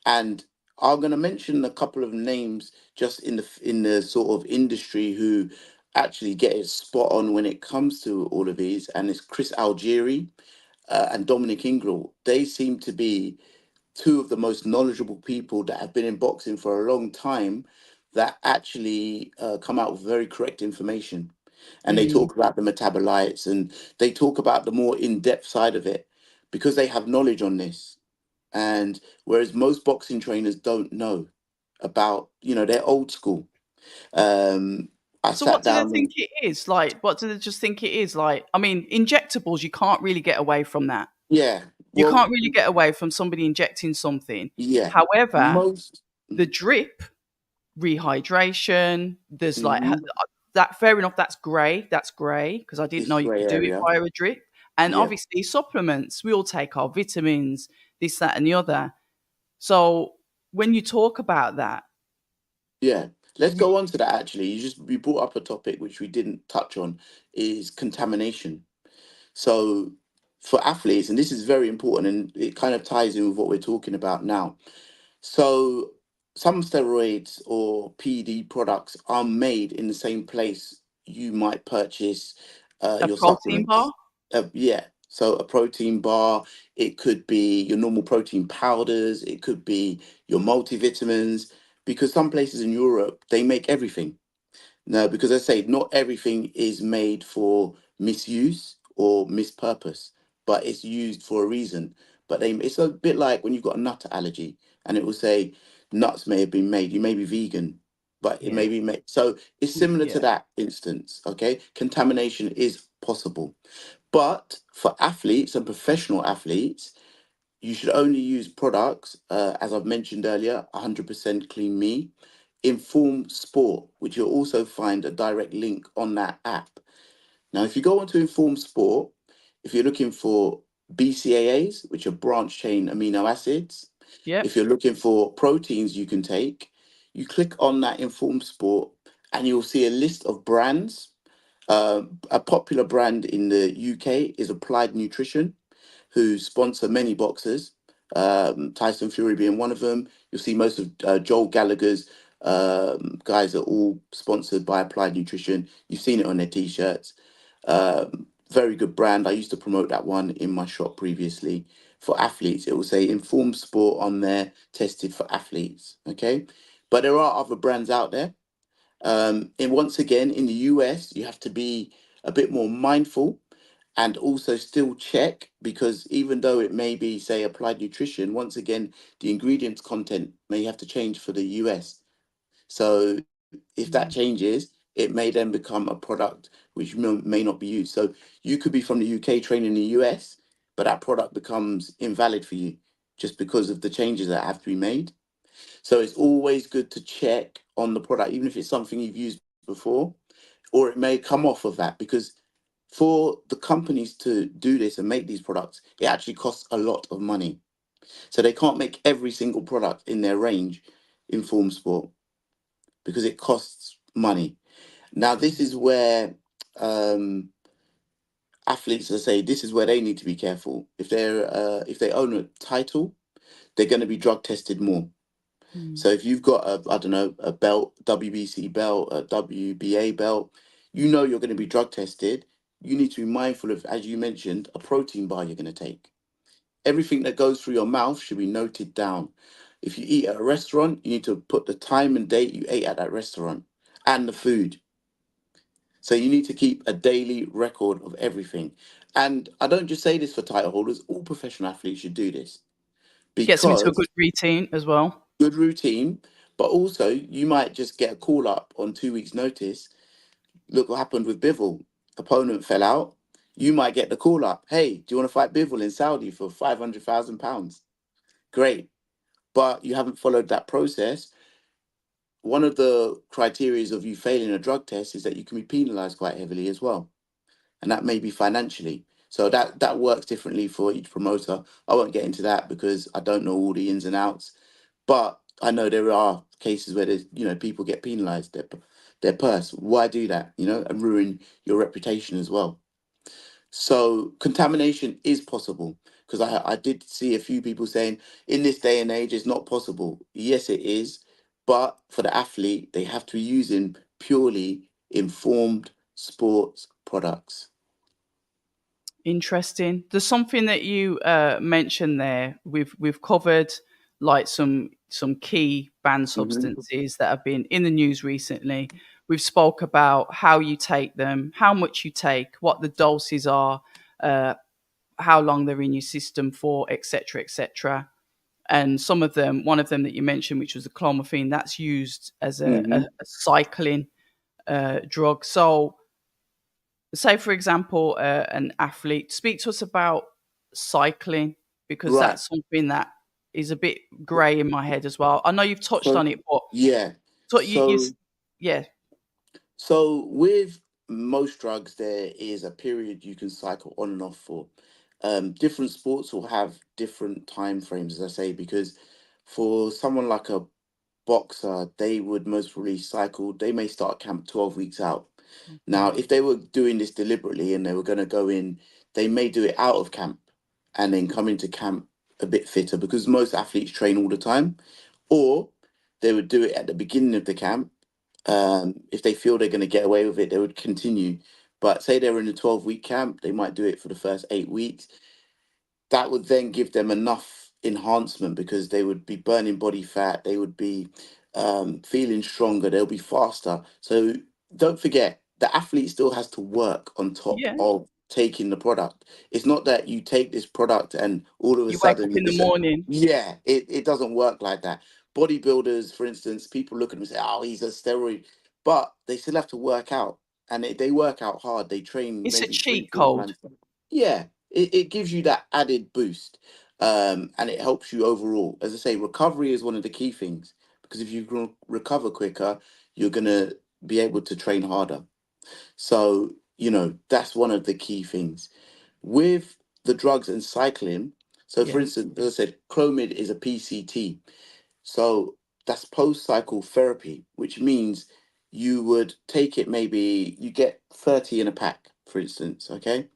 [SPEAKER 2] and I'm going to mention a couple of names just in the sort of industry who actually get it spot on when it comes to all of these, and it's Chris Algieri and Dominic Ingram. They seem to be two of the most knowledgeable people that have been in boxing for a long time that actually come out with very correct information. And they
[SPEAKER 1] Mm.
[SPEAKER 2] talk about the metabolites and they talk about the more in-depth side of it because they have knowledge on this. And whereas most boxing trainers don't know about, they're old school. Um, I
[SPEAKER 1] So what
[SPEAKER 2] sat
[SPEAKER 1] do they
[SPEAKER 2] down
[SPEAKER 1] think
[SPEAKER 2] and,
[SPEAKER 1] it is? Like, what do they just think it is? Like, I mean, injectables, you can't really get away from that.
[SPEAKER 2] yeah,
[SPEAKER 1] You
[SPEAKER 2] well,
[SPEAKER 1] can't really get away from somebody injecting something.
[SPEAKER 2] yeah,
[SPEAKER 1] However,
[SPEAKER 2] most,
[SPEAKER 1] the drip, rehydration, there's like
[SPEAKER 2] mhm,
[SPEAKER 1] that. Fair enough. That's grey. That's grey because I didn't
[SPEAKER 2] it's
[SPEAKER 1] know you
[SPEAKER 2] grey
[SPEAKER 1] could do it
[SPEAKER 2] area.
[SPEAKER 1] via a drip. And
[SPEAKER 2] Yeah,
[SPEAKER 1] obviously, supplements. We all take our vitamins, this, that, and the other. So when you talk about that,
[SPEAKER 2] yeah. Let's
[SPEAKER 1] you,
[SPEAKER 2] go on to that actually. You brought up a topic which we didn't touch on is contamination. So for athletes, and this is very important and it kind of ties in with what we're talking about now. So some steroids or PD products are made in the same place you might purchase
[SPEAKER 1] a
[SPEAKER 2] your
[SPEAKER 1] protein bar,
[SPEAKER 2] supplements. Yeah. So a protein bar, it could be your normal protein powders, it could be your multivitamins, because some places in Europe they make everything. No, because I say not everything is made for misuse or mispurpose, but it's used for a reason. It's a bit like when you've got a nut allergy and it will say nuts may have been made. You may be vegan, but it
[SPEAKER 1] yeah,
[SPEAKER 2] may be made. So it's similar to
[SPEAKER 1] yeah,
[SPEAKER 2] that instance. Okay. Contamination is possible. But for athletes and professional athletes, you should only use products, as I've mentioned earlier, 100% clean me, Inform Sport, which you'll also find a direct link on that app. Now, if you go on to Inform Sport, if you're looking for BCAAs, which are branch chain amino acids,
[SPEAKER 1] Yep.
[SPEAKER 2] if you're looking for proteins you can take, you click on that Inform Sport and you'll see a list of brands. A popular brand in the UK is Applied Nutrition, who sponsor many boxers, Tyson Fury being one of them. You'll see most of Joel Gallagher's guys are all sponsored by Applied Nutrition. You've seen it on their t-shirts. Very good brand. I used to promote that one in my shop previously for athletes. It will say Informed Sport on there, tested for athletes. Okay, but there are other brands out there. And once again, in the US, you have to be a bit more mindful and also still check, because even though it may be, say, Applied Nutrition, once again, the ingredients content may have to change for the US. So if that
[SPEAKER 1] Mm.
[SPEAKER 2] changes, it may then become a product which may not be used. So you could be from the UK training in the US, but that product becomes invalid for you just because of the changes that have to be made. So it's always good to check on the product, even if it's something you've used before, or it may come off of that, because for the companies to do this and make these products, it actually costs a lot of money. So they can't make every single product in their range in Form Sport because it costs money. Now, this is where athletes, I say, this is where they need to be careful. If they own a title, they're going to be drug tested more.
[SPEAKER 1] Mm.
[SPEAKER 2] So if you've got I don't know, a belt, WBC belt, a WBA belt, you know you're going to be drug tested. You need to be mindful of, as you mentioned, a protein bar you're going to take. Everything that goes through your mouth should be noted down. If you eat at a restaurant, you need to put the time and date you ate at that restaurant and the food. So you need to keep a daily record of everything. And I don't just say this for title holders, all professional athletes should do this,
[SPEAKER 1] Gets them into a
[SPEAKER 2] because
[SPEAKER 1] good routine as well.
[SPEAKER 2] good routine, but also you might just get a call up on 2 weeks' notice. Look what happened with Bivol. Opponent fell out. You might get the call up. Hey, do you want to fight Bivol in Saudi for £500,000? Great. But you haven't followed that process. One of the criteria of you failing a drug test is that you can be penalized quite heavily as well. And that may be financially. So that works differently for each promoter. I won't get into that because I don't know all the ins and outs. But I know there are cases where there's, people get penalised, their purse. Why do that, and ruin your reputation as well? So contamination is possible, because I did see a few people saying in this day and age it's not possible. Yes, it is, but for the athlete, they have to be using purely informed sports products.
[SPEAKER 1] Interesting. There's something that you mentioned there. We've covered like some key banned
[SPEAKER 2] Hmm.
[SPEAKER 1] substances that have been in the news recently. We've spoke about how you take them, how much you take, what the doses are, uh, how long they're in your system for, etc., etc. And some of them, one of them that you mentioned, which was the clomiphene, that's used as
[SPEAKER 2] Hmm.
[SPEAKER 1] a cycling drug. So say for example an athlete, speak to us about cycling, because
[SPEAKER 2] Right.
[SPEAKER 1] that's something that is a bit grey in my head as well. I know you've touched
[SPEAKER 2] So
[SPEAKER 1] on it, but
[SPEAKER 2] yeah. So
[SPEAKER 1] yeah.
[SPEAKER 2] So with most drugs, there is a period you can cycle on and off for. Different sports will have different time frames, as I say, because for someone like a boxer, they would most probably cycle. They may start camp 12 weeks out. Now,
[SPEAKER 1] Okay.
[SPEAKER 2] if they were doing this deliberately and they were going to go in, they may do it out of camp and then come into camp a bit fitter, because most athletes train all the time, or they would do it at the beginning of the camp. If they feel they're going to get away with it, they would continue. But say they're in a 12-week camp, they might do it for the first 8 weeks. That would then give them enough enhancement, because they would be burning body fat, they would be feeling stronger, they'll be faster. So don't forget, the athlete still has to work on top
[SPEAKER 1] Yeah,
[SPEAKER 2] of taking the product. It's not that you take this product and all of a
[SPEAKER 1] you wake up
[SPEAKER 2] sudden
[SPEAKER 1] in the
[SPEAKER 2] it's a,
[SPEAKER 1] morning.
[SPEAKER 2] yeah, it doesn't work like that. Bodybuilders, for instance, people look at them and say, oh, he's a steroid, but they still have to work out, and they work out hard. They train
[SPEAKER 1] It's a
[SPEAKER 2] maybe three,
[SPEAKER 1] cheat
[SPEAKER 2] four
[SPEAKER 1] code.
[SPEAKER 2] times. Yeah, it gives you that added boost, and it helps you overall. As I say, recovery is one of the key things, because if you recover quicker, you're going to be able to train harder. So that's one of the key things with the drugs and cycling. So, for
[SPEAKER 1] Yeah.
[SPEAKER 2] instance, as I said, Clomid is a PCT. So that's post cycle therapy, which means you would take it, maybe you get 30 in a pack, for instance. Okay.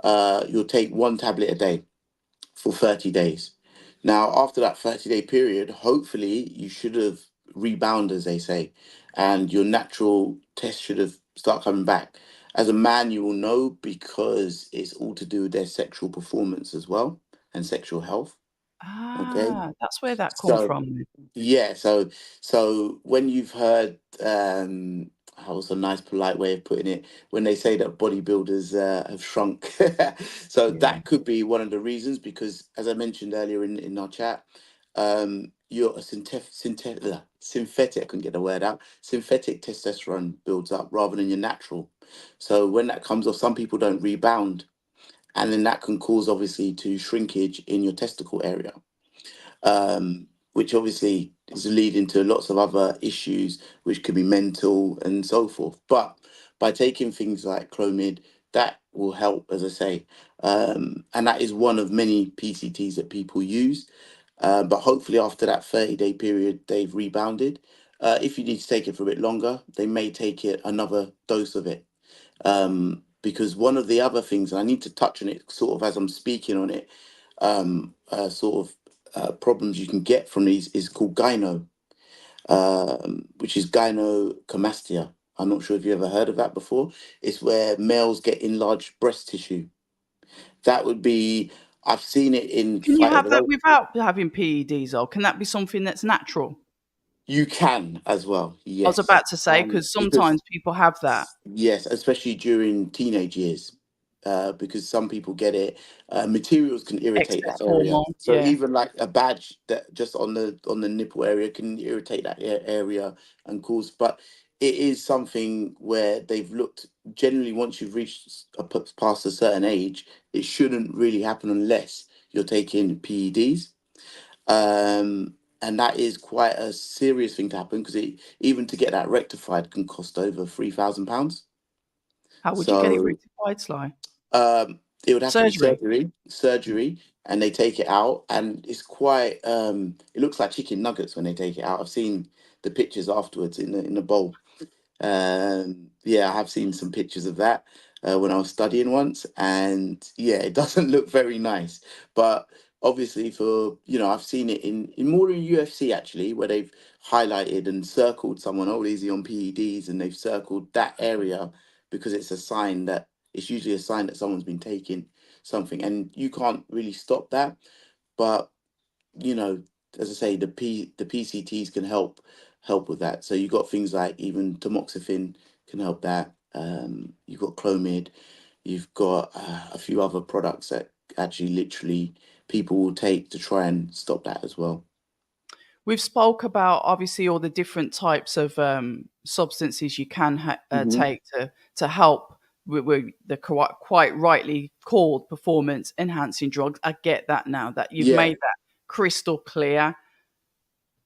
[SPEAKER 2] You'll take one tablet a day for 30 days. Now, after that 30-day period, hopefully you should have rebound, as they say, and your natural test should have start coming back. As a man, you will know because it's all to do with their sexual performance as well and sexual health. Okay.
[SPEAKER 1] Ah, that's where that come
[SPEAKER 2] So
[SPEAKER 1] from.
[SPEAKER 2] yeah, so when you've heard, how was a nice polite way of putting it, when they say that bodybuilders have shrunk, so
[SPEAKER 1] Yeah.
[SPEAKER 2] that could be one of the reasons, because as I mentioned earlier in our chat, you're a synthetic, I couldn't get the word out, synthetic testosterone builds up rather than your natural. So when that comes off, some people don't rebound, and then that can cause obviously to shrinkage in your testicle area, which obviously is leading to lots of other issues, which could be mental and so forth. But by taking things like Clomid, that will help, as I say, and that is one of many PCTs that people use. But hopefully, after that 30-day period, they've rebounded. If you need to take it for a bit longer, they may take it another dose of it. Because one of the other things, and I need to touch on it sort of as I'm speaking on it, sort of problems you can get from these is called gyno, which is gynecomastia. I'm not sure if you ever heard of that before. It's where males get enlarged breast tissue. That would be, I've seen it in
[SPEAKER 1] Can you
[SPEAKER 2] fighting.
[SPEAKER 1] have that without having PEDs, or can that be something that's natural?
[SPEAKER 2] You can as well,
[SPEAKER 1] I was
[SPEAKER 2] yes.
[SPEAKER 1] about to say, because
[SPEAKER 2] Because
[SPEAKER 1] sometimes people have that
[SPEAKER 2] yes, especially during teenage years, because some people get it. Materials can irritate
[SPEAKER 1] excess
[SPEAKER 2] that area.
[SPEAKER 1] hormone.
[SPEAKER 2] So
[SPEAKER 1] Yeah.
[SPEAKER 2] even like a badge that just on the nipple area can irritate that area and cause. But it is something where they've looked. Generally, once you've reached past a certain age, it shouldn't really happen unless you're taking PEDs. And that is quite a serious thing to happen, because even to get that rectified can cost over £3,000.
[SPEAKER 1] How would you get it
[SPEAKER 2] So
[SPEAKER 1] rectified, Sly?
[SPEAKER 2] it would have to be
[SPEAKER 1] Surgery.
[SPEAKER 2] surgery, and they take it out, and it's quite. It looks like chicken nuggets when they take it out. I've seen the pictures afterwards in the bowl. Yeah, I have seen some pictures of that when I was studying once, and yeah, it doesn't look very nice. But obviously, I've seen it in more in UFC actually, where they've highlighted and circled someone, oh, is he on PEDs, and they've circled that area because it's a sign that it's usually a sign that someone's been taking something, and you can't really stop that. But you know, as I say, the PCTs can help with that. So you've got things like even tamoxifen can help that. You've got Clomid, you've got a few other products that actually literally people will take to try and stop that as well.
[SPEAKER 1] We've spoke about obviously all the different types of substances you can
[SPEAKER 2] Hmm.
[SPEAKER 1] take to help with the quite rightly called performance enhancing drugs. I get that now that you've
[SPEAKER 2] Yeah,
[SPEAKER 1] made that crystal clear.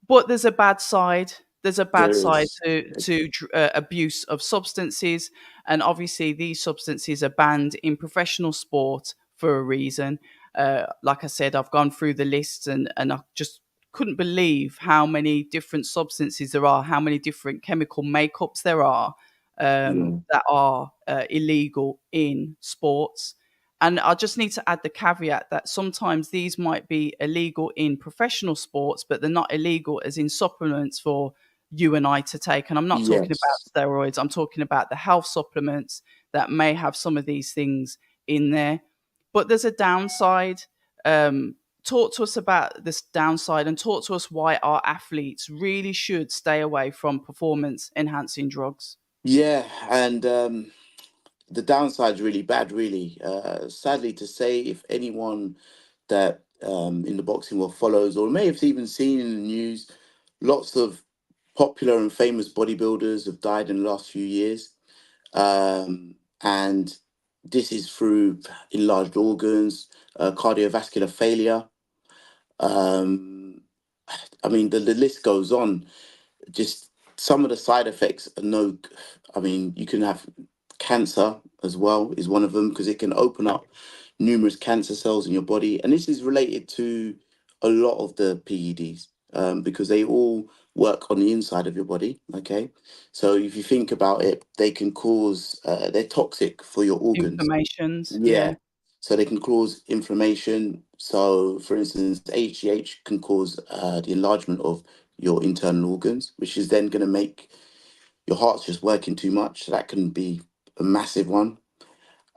[SPEAKER 1] But there's a bad side. There's a bad
[SPEAKER 2] there
[SPEAKER 1] side
[SPEAKER 2] is.
[SPEAKER 1] to abuse of substances, and obviously these substances are banned in professional sport for a reason. Like I said, I've gone through the lists, and I just couldn't believe how many different substances there are, how many different chemical makeups there are
[SPEAKER 2] Yeah,
[SPEAKER 1] that are illegal in sports. And I just need to add the caveat that sometimes these might be illegal in professional sports, but they're not illegal as in supplements for you and I to take. And I'm not talking about
[SPEAKER 2] yes.
[SPEAKER 1] steroids, I'm talking about the health supplements that may have some of these things in there. But there's a downside. Talk to us about this downside and talk to us why our athletes really should stay away from performance enhancing drugs.
[SPEAKER 2] Yeah, and the downside's really bad, really. Sadly to say, if anyone that in the boxing world follows or may have even seen in the news, lots of popular and famous bodybuilders have died in the last few years. And this is through enlarged organs, cardiovascular failure. Um, I mean, the list goes on. Just some of the side effects are no, I mean, you can have cancer as well is one of them, because it can open up numerous cancer cells in your body. And this is related to a lot of the PEDs, because they all work on the inside of your body. Okay. So if you think about it, they can cause, they're toxic for your organs.
[SPEAKER 1] Inflammations, yeah.
[SPEAKER 2] Yeah. So they can cause inflammation. So, for instance, HGH can cause the enlargement of your internal organs, which is then going to make your heart's just working too much. So that can be a massive one.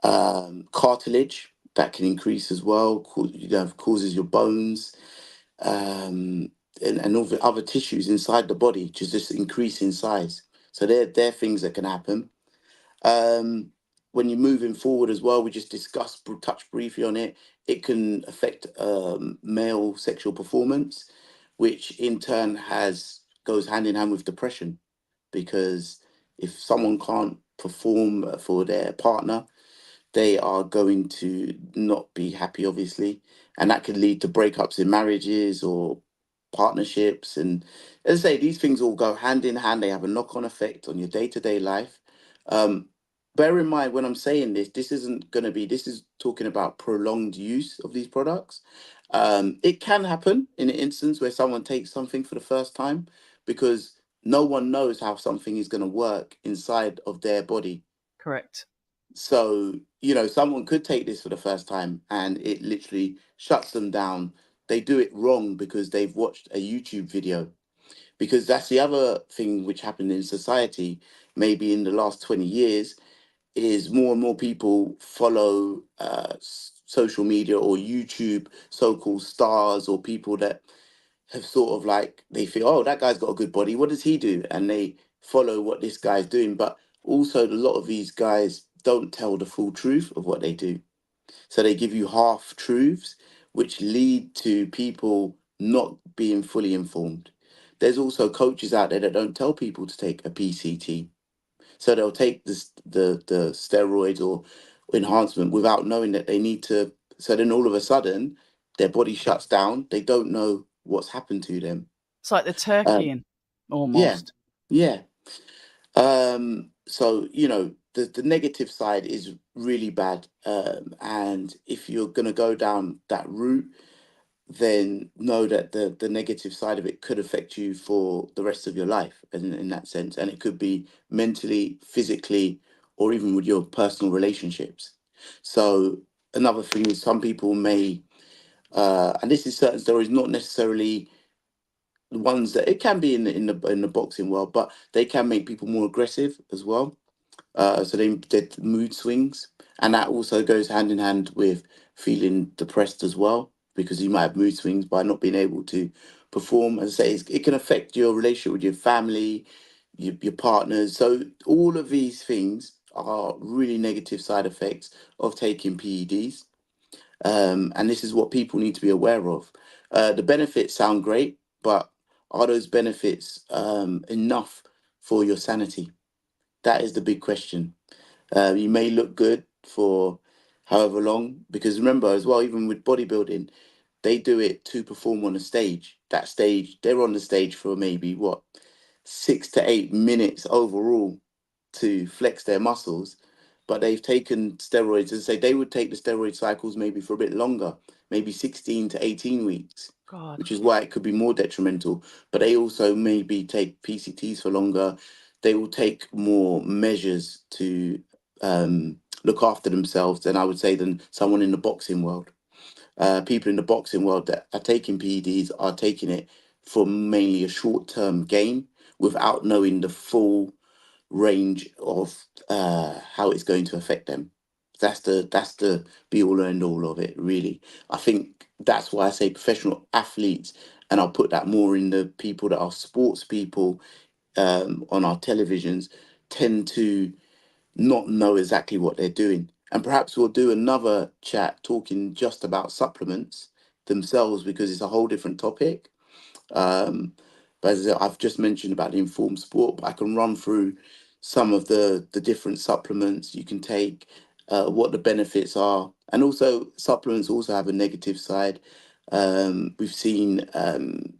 [SPEAKER 2] Cartilage, that can increase as well. Causes your bones, um, and all the other tissues inside the body just increase in size. So they're things that can happen. Um, when you're moving forward as well, we just discussed, touched briefly on it. It can affect male sexual performance, which in turn goes hand in hand with depression, because if someone can't perform for their partner, they are going to not be happy, obviously, and that can lead to breakups in marriages or partnerships. And as I say, these things all go hand in hand. They have a knock-on effect on your day-to-day life. Um, Bear in mind when I'm saying this, this is talking about prolonged use of these products. It can happen in an instance where someone takes something for the first time, because no one knows how something is going to work inside of their body.
[SPEAKER 1] Correct.
[SPEAKER 2] So, someone could take this for the first time and it literally shuts them down. They do it wrong because they've watched a YouTube video. Because that's the other thing which happened in society, maybe in the last 20 years, is more and more people follow social media or YouTube so-called stars, or people that have sort of like, they feel, oh, that guy's got a good body, what does he do? And they follow what this guy's doing. But also, a lot of these guys don't tell the full truth of what they do. So they give you half truths, which lead to people not being fully informed. There's also coaches out there that don't tell people to take a PCT. So they'll take the steroids or enhancement without knowing that they need to. So then all of a sudden, their body shuts down. They don't know what's happened to them.
[SPEAKER 1] It's like the
[SPEAKER 2] Um,
[SPEAKER 1] turkeying,
[SPEAKER 2] yeah,
[SPEAKER 1] almost.
[SPEAKER 2] yeah. So the negative side is really bad. And if you're gonna go down that route, then know that the negative side of it could affect you for the rest of your life in that sense. And it could be mentally, physically, or even with your personal relationships. So another thing is, some people may, and this is certain stories, not necessarily the ones that, it can be in the boxing world, but they can make people more aggressive as well. So they get mood swings, and that also goes hand in hand with feeling depressed as well, because you might have mood swings by not being able to perform. As I say, it can affect your relationship with your family, your partners. So all of these things are really negative side effects of taking PEDs, and this is what people need to be aware of. The benefits sound great, but are those benefits enough for your sanity? That is the big question. You may look good for however long, because remember as well, even with bodybuilding, they do it to perform on a stage. That stage, they're on the stage for maybe what, 6 to 8 minutes overall to flex their muscles. But they've taken steroids, as I say, they would take the steroid cycles maybe for a bit longer, maybe 16 to 18 weeks,
[SPEAKER 1] God.
[SPEAKER 2] which is why it could be more detrimental. But they also maybe take PCTs for longer. They will take more measures to look after themselves than, I would say, than someone in the boxing world. People in the boxing world that are taking PEDs are taking it for mainly a short-term gain without knowing the full range of how it's going to affect them. That's the be all and end all of it, really. I think that's why I say professional athletes, and I'll put that more in the people that are sports people on our televisions, tend to not know exactly what they're doing. And perhaps we'll do another chat talking just about supplements themselves, because it's a whole different topic. Um, but as I've just mentioned about the informed sport, but I can run through some of the different supplements you can take, what the benefits are, and also supplements also have a negative side. We've seen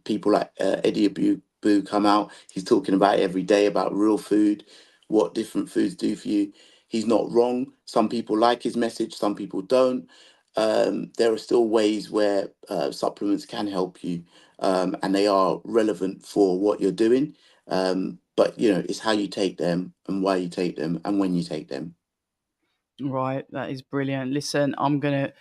[SPEAKER 2] people like Eddie Abu come out. He's talking about it every day about real food, what different foods do for you. He's not wrong. Some people like his message, some people don't. There are still ways where supplements can help you, and they are relevant for what you're doing. But it's how you take them and why you take them and when you take them.
[SPEAKER 1] Right, that is brilliant. Listen, I'm gonna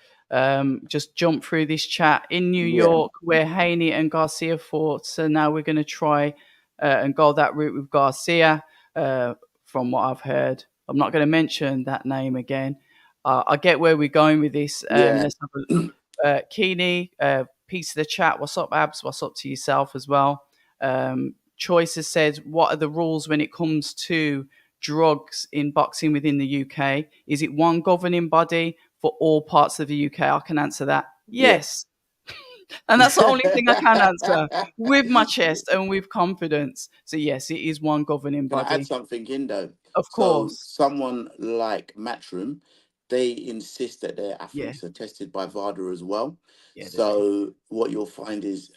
[SPEAKER 1] just jump through this chat. In New
[SPEAKER 2] Yeah,
[SPEAKER 1] York, where Haney and Garcia fought, so now we're gonna try and go that route with Garcia. From what I've heard, I'm not going to mention that name again. I get where we're going with this.
[SPEAKER 2] yeah.
[SPEAKER 1] Let's have a Keeney, piece of the chat. What's up, Abs? What's up to yourself as well? Choice has said, what are the rules when it comes to drugs in boxing within the UK? Is it one governing body for all parts of the UK? I can answer that.
[SPEAKER 2] Yes.
[SPEAKER 1] Yes. And that's the only thing I can answer with my chest and with confidence. So, yes, it is one governing
[SPEAKER 2] Can I add
[SPEAKER 1] body.
[SPEAKER 2] something in though?
[SPEAKER 1] Of
[SPEAKER 2] So
[SPEAKER 1] course.
[SPEAKER 2] someone like Matchroom, they insist that their
[SPEAKER 1] Yeah.
[SPEAKER 2] athletes are tested by VADA as well.
[SPEAKER 1] Yeah, they do.
[SPEAKER 2] So what you'll find is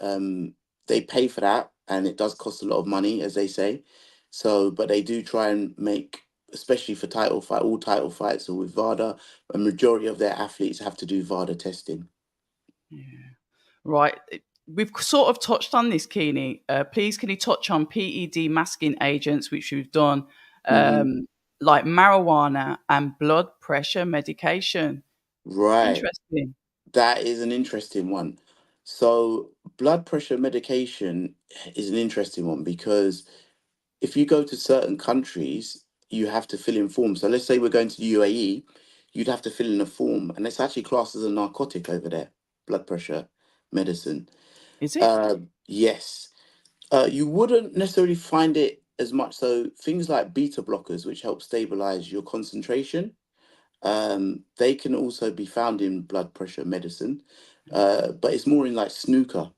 [SPEAKER 2] they pay for that, and it does cost a lot of money, as they say. So, but they do try and make, especially for title fight, all title fights are with VADA. A majority of their athletes have to do VADA testing.
[SPEAKER 1] Yeah. Right. We've sort of touched on this, Keeney. Please, can you touch on PED masking agents, which we've done,
[SPEAKER 2] Hmm.
[SPEAKER 1] like marijuana and blood pressure medication?
[SPEAKER 2] Right.
[SPEAKER 1] Interesting.
[SPEAKER 2] That is an interesting one. So, blood pressure medication is an interesting one because if you go to certain countries, you have to fill in forms. So, let's say we're going to the UAE, you'd have to fill in a form, and it's actually classed as a narcotic over there, blood pressure medicine.
[SPEAKER 1] Is it?
[SPEAKER 2] Yes. You wouldn't necessarily find it as much. So, things like beta blockers, which help stabilize your concentration, they can also be found in blood pressure medicine, but it's more in like snooker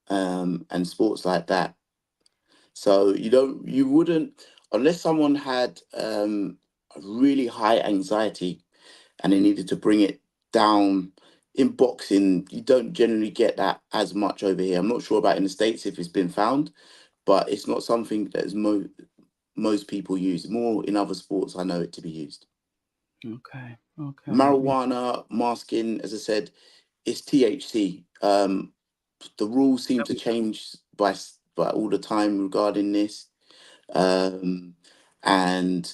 [SPEAKER 2] and sports like that. So you wouldn't, unless someone had a really high anxiety and they needed to bring it down. In boxing, you don't generally get that as much over here. I'm not sure about in the States if it's been found, but it's not something that is most people use. More in other sports, I know it to be used.
[SPEAKER 1] Okay. Okay.
[SPEAKER 2] Marijuana masking, as I said, is THC. The rules seem to change by all the time regarding this, um, and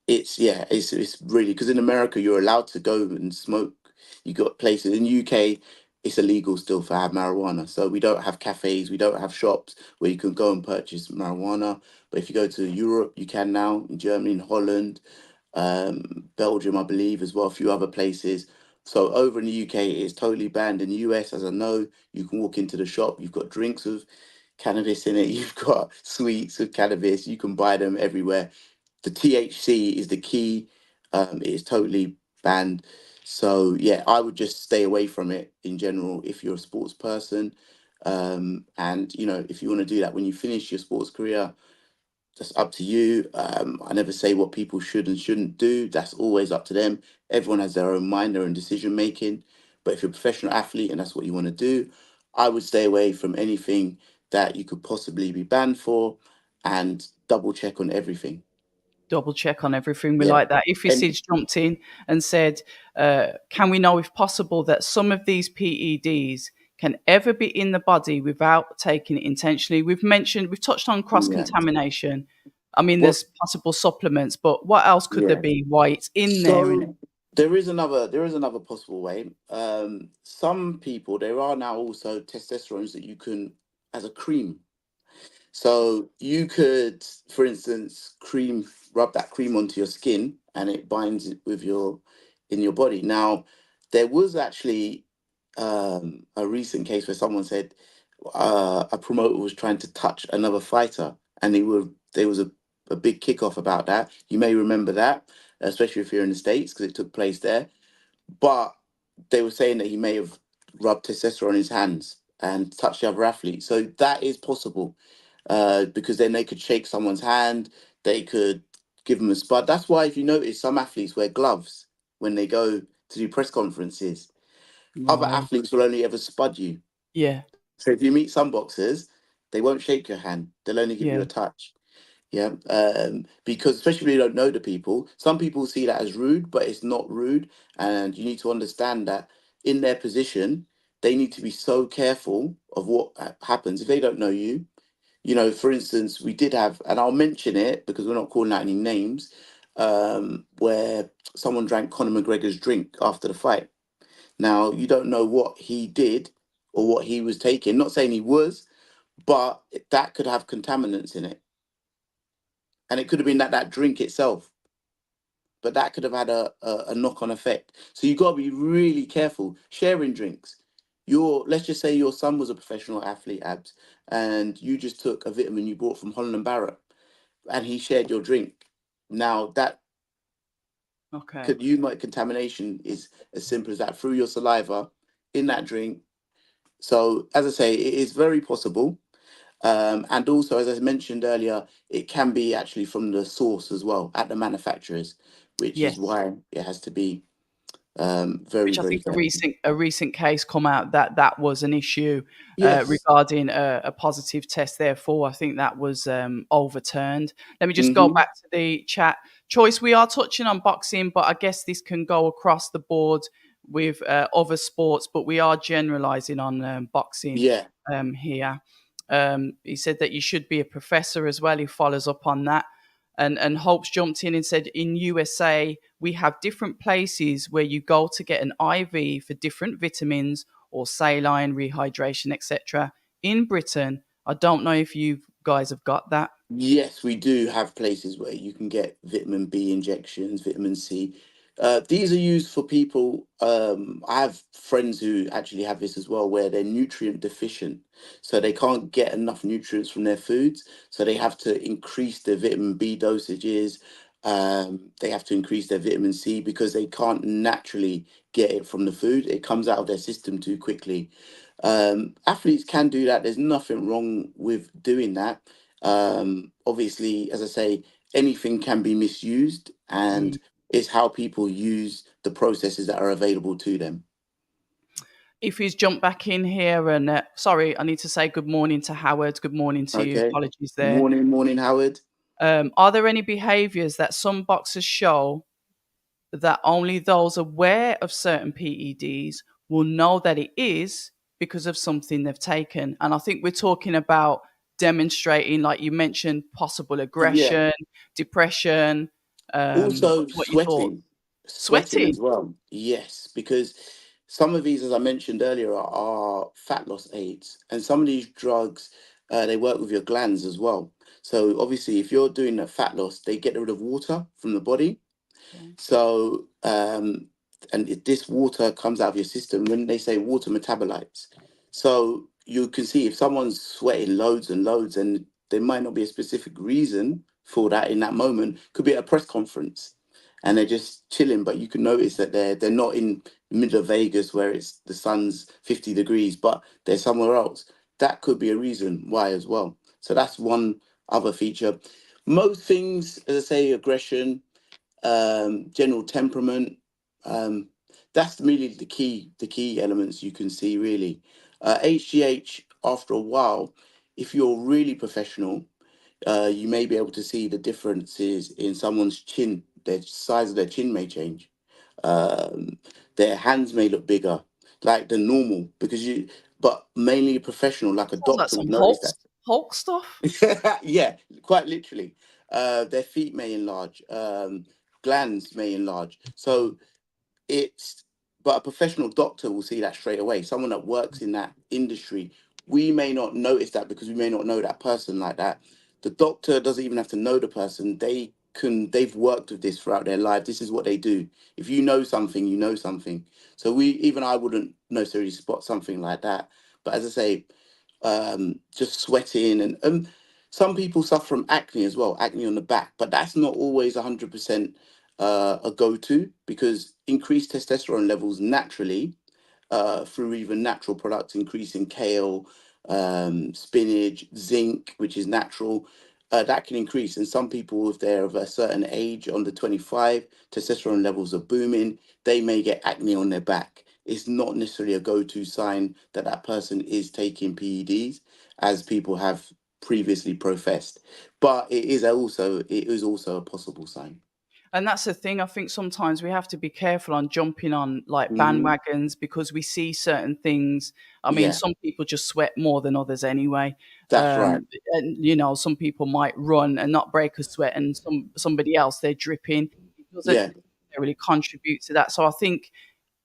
[SPEAKER 2] it's really because in America you're allowed to go and smoke. You got places in UK. It's illegal still for have marijuana, so we don't have cafes, we don't have shops where you can go and purchase marijuana. But if you go to Europe, you can now in Germany, in Holland, Belgium, I believe, as well, a few other places. So over in the UK, it's totally banned. In the US, as I know, you can walk into the shop, you've got drinks with cannabis in it, you've got sweets with cannabis, you can buy them everywhere. The THC is the key. It is totally banned. So yeah, I would just stay away from it in general if you're a sports person. And if you want to do that when you finish your sports career, that's up to you. I never say what people should and shouldn't do. That's always up to them. Everyone has their own mind, their own decision making. But if you're a professional athlete and that's what you want to do, I would stay away from anything that you could possibly be banned for and double check on everything.
[SPEAKER 1] Double check on everything. We
[SPEAKER 2] Yeah.
[SPEAKER 1] like that. If
[SPEAKER 2] And
[SPEAKER 1] Sid's jumped in and said, can we know if possible that some of these PEDs can ever be in the body without taking it intentionally? We've touched on cross
[SPEAKER 2] yeah.
[SPEAKER 1] contamination. I mean,
[SPEAKER 2] Well,
[SPEAKER 1] there's possible supplements, but what else could there
[SPEAKER 2] yeah.
[SPEAKER 1] be? Why it's in there?
[SPEAKER 2] So there is another possible way. Some people, there are now also testosterones that you can as a cream. So you could, for instance, rub that cream onto your skin and it binds it with in your body. Now, there was actually a recent case where someone said a promoter was trying to touch another fighter, and there was a big kickoff about that. You may remember that, especially if you're in the States, because it took place there. But they were saying that he may have rubbed testosterone on his hands and touched the other athlete. So that is possible, because then they could shake someone's hand, they could give them a spud. That's why, if you notice, some athletes wear gloves when they go to do press conferences. Other
[SPEAKER 1] Right.
[SPEAKER 2] athletes will only ever spud you.
[SPEAKER 1] Yeah.
[SPEAKER 2] So if you meet some boxers, they won't shake your hand, they'll only give you
[SPEAKER 1] Yeah.
[SPEAKER 2] a touch. Yeah, because especially if you don't know the people, some people see that as rude, but it's not rude. And you need to understand that in their position, they need to be so careful of what happens if they don't know you. You know, for instance, we did have, and I'll mention it because we're not calling out any names, where someone drank Conor McGregor's drink after the fight. Now, you don't know what he did or what he was taking. Not saying he was, but that could have contaminants in it. And it could have been that drink itself, but that could have had a knock-on effect. So you got to be really careful sharing drinks. Let's just say your son was a professional athlete, Abs, and you just took a vitamin you bought from Holland and Barrett, and he shared your drink. Now that
[SPEAKER 1] Okay.
[SPEAKER 2] could, you might, contamination is as simple as that through your saliva in that drink. So as I say, it is very possible. And also, as I mentioned earlier, it can be actually from the source as well at the manufacturers, which is
[SPEAKER 1] Yes.
[SPEAKER 2] why it has to be very,
[SPEAKER 1] Which I
[SPEAKER 2] very
[SPEAKER 1] think
[SPEAKER 2] careful.
[SPEAKER 1] a recent case come out that that was an issue
[SPEAKER 2] Yes.
[SPEAKER 1] regarding a positive test. Therefore, I think that was overturned. Let me just go
[SPEAKER 2] Hmm.
[SPEAKER 1] back to the chat. Choice, we are touching on boxing, but I guess this can go across the board with other sports, but we are generalizing on boxing
[SPEAKER 2] Yeah.
[SPEAKER 1] here. He said that you should be a professor as well. He follows up on that. And Hopes jumped in and said, in USA, we have different places where you go to get an IV for different vitamins or saline, rehydration, etc. In Britain, I don't know if you guys have got that.
[SPEAKER 2] Yes, we do have places where you can get vitamin B injections, vitamin C. These are used for people. I have friends who actually have this as well, where they're nutrient deficient. So they can't get enough nutrients from their foods. So they have to increase their vitamin B dosages. They have to increase their vitamin C because they can't naturally get it from the food. It comes out of their system too quickly. Athletes can do that. There's nothing wrong with doing that. Obviously, as I say, anything can be misused, and
[SPEAKER 1] Mm.
[SPEAKER 2] it's how people use the processes that are available to them.
[SPEAKER 1] If he's jumped back in here, and sorry, I need to say good morning to Howard. Good morning to you.
[SPEAKER 2] Okay.
[SPEAKER 1] Apologies there.
[SPEAKER 2] Morning, morning, Howard.
[SPEAKER 1] Are there any behaviors that some boxers show that only those aware of certain PEDs will know that it is because of something they've taken? And I think we're talking about demonstrating, like you mentioned, possible
[SPEAKER 2] Yeah.
[SPEAKER 1] aggression, depression.
[SPEAKER 2] Also,
[SPEAKER 1] What your thoughts?
[SPEAKER 2] sweating
[SPEAKER 1] Sweating.
[SPEAKER 2] as well. Yes, because some of these, as I mentioned earlier, are fat loss aids, and some of these drugs, they work with your glands as well. So obviously, if you're doing a fat loss, they get rid of water from the body.
[SPEAKER 1] Okay.
[SPEAKER 2] So, and if this water comes out of your system, when they say water metabolites, so you can see if someone's sweating loads and loads, and there might not be a specific reason for that in that moment. Could be at a press conference, and they're just chilling, but you can notice that they're not in the middle of Vegas where it's the sun's 50 degrees, but they're somewhere else. That could be a reason why as well. So that's one other feature. Most things, as I say, aggression, general temperament. Um, that's really the key elements you can see really. HGH, after a while, if you're really professional, you may be able to see the differences in someone's chin. Their size of their chin may change. Um, their hands may look bigger, like the normal, because you. But mainly professional, like a
[SPEAKER 1] Sounds like
[SPEAKER 2] doctor
[SPEAKER 1] some
[SPEAKER 2] would notice that.
[SPEAKER 1] Hulk stuff.
[SPEAKER 2] Yeah, quite literally. Their feet may enlarge, glands may enlarge. So it's, but a professional doctor will see that straight away. Someone that works in that industry, we may not notice that because we may not know that person like that. The doctor doesn't even have to know the person. They've worked with this throughout their life. This is what they do. If you know something, you know something. So even I wouldn't necessarily spot something like that. But as I say, just sweating, and some people suffer from acne as well, acne on the back, but that's not always 100% a go-to, because increased testosterone levels naturally, through even natural products, increasing kale, spinach, zinc, which is natural, that can increase. And some people, if they're of a certain age, under 25, testosterone levels are booming, they may get acne on their back. It's not necessarily a go-to sign that that person is taking PEDs, as people have previously professed. But it is also a possible sign.
[SPEAKER 1] And that's the thing. I think sometimes we have to be careful on jumping on like
[SPEAKER 2] Hmm.
[SPEAKER 1] bandwagons because we see certain things. I mean,
[SPEAKER 2] Yeah,
[SPEAKER 1] some people just sweat more than others anyway.
[SPEAKER 2] that's right.
[SPEAKER 1] And some people might run and not break a sweat, and somebody else they're dripping. It doesn't
[SPEAKER 2] Yeah.
[SPEAKER 1] necessarily contribute to that. So I think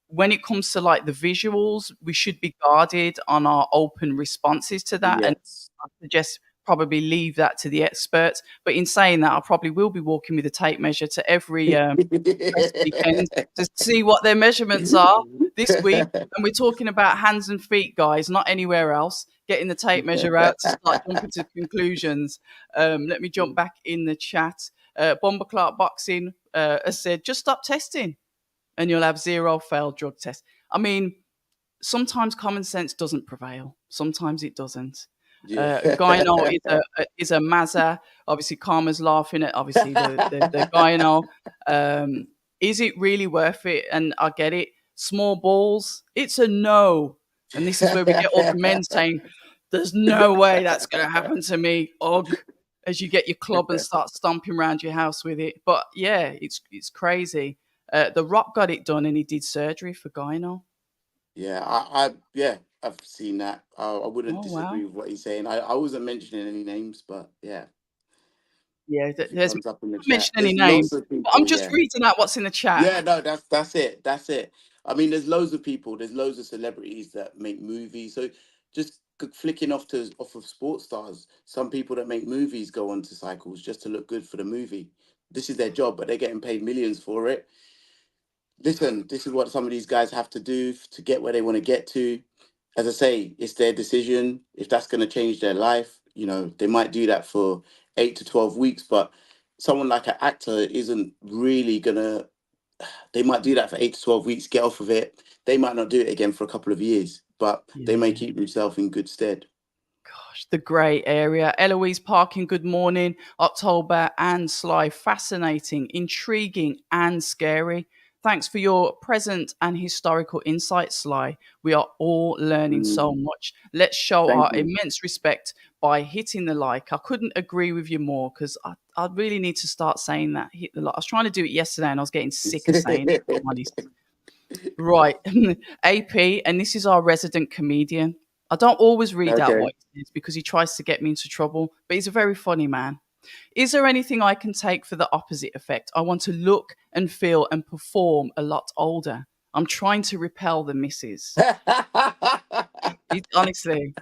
[SPEAKER 1] when it comes to like the visuals, we should be guarded on our open responses to that. And
[SPEAKER 2] Yes.
[SPEAKER 1] I suggest probably leave that to the experts. But in saying that, I probably will be walking with a tape measure to every race weekend to see what their measurements are this week. And we're talking about hands and feet, guys, not anywhere else. Getting the tape measure out to start jumping to conclusions. Let me jump back in the chat. Bomber Clark Boxing has said, just stop testing and you'll have zero failed drug tests. I mean, sometimes common sense doesn't prevail. Sometimes it doesn't.
[SPEAKER 2] Yeah.
[SPEAKER 1] Gyno is a mazza. Obviously, Karma's laughing at obviously the gyno. Is it really worth it? And I get it. Small balls, it's a no. And this is where we get all the men saying, "There's no way that's going to happen to me." Ugh. As you get your club and start stomping around your house with it. But yeah, it's crazy. The Rock got it done, and he did surgery for gyno.
[SPEAKER 2] Yeah, yeah, I've seen that. I wouldn't
[SPEAKER 1] Oh wow.
[SPEAKER 2] disagree with what he's saying. I wasn't mentioning any names, but yeah,
[SPEAKER 1] Yeah,
[SPEAKER 2] if it
[SPEAKER 1] there's
[SPEAKER 2] comes up in the
[SPEAKER 1] not mention
[SPEAKER 2] chat,
[SPEAKER 1] any
[SPEAKER 2] there's
[SPEAKER 1] names,
[SPEAKER 2] loads of
[SPEAKER 1] but I'm
[SPEAKER 2] people.
[SPEAKER 1] just
[SPEAKER 2] Yeah,
[SPEAKER 1] reading out what's in the chat.
[SPEAKER 2] yeah, no, that's it. That's it. I mean, there's loads of people. There's loads of celebrities that make movies. So just flicking off of sports stars. Some people that make movies go on to cycles just to look good for the movie. This is their job, but they're getting paid millions for it. Listen, this is what some of these guys have to do to get where they want to get to. As I say, it's their decision. If that's going to change their life, they might do that for 8 to 12 weeks. But someone like an actor isn't really gonna. They might do that for 8 to 12 weeks, get off of it. They might not do it again for a couple of years, but they may
[SPEAKER 1] Yeah.
[SPEAKER 2] keep themselves in good stead.
[SPEAKER 1] Gosh, the grey area. Eloise Parkin, good morning. October and Sly, fascinating, intriguing, and scary. Thanks for your present and historical insight, Sly. We are all learning so
[SPEAKER 2] Mm,
[SPEAKER 1] much. Let's show
[SPEAKER 2] thank
[SPEAKER 1] our
[SPEAKER 2] you.
[SPEAKER 1] immense respect by hitting the like. I couldn't agree with you more because I really need to start saying that. Hit the like. I was trying to do it yesterday and I was getting sick of saying it, if I'm honest. Right. AP, and this is our resident comedian. I don't always read out
[SPEAKER 2] Okay.
[SPEAKER 1] what he says because he tries to get me into trouble, but he's a very funny man. Is there anything I can take for the opposite effect? I want to look and feel and perform a lot older. I'm trying to repel the misses. Honestly,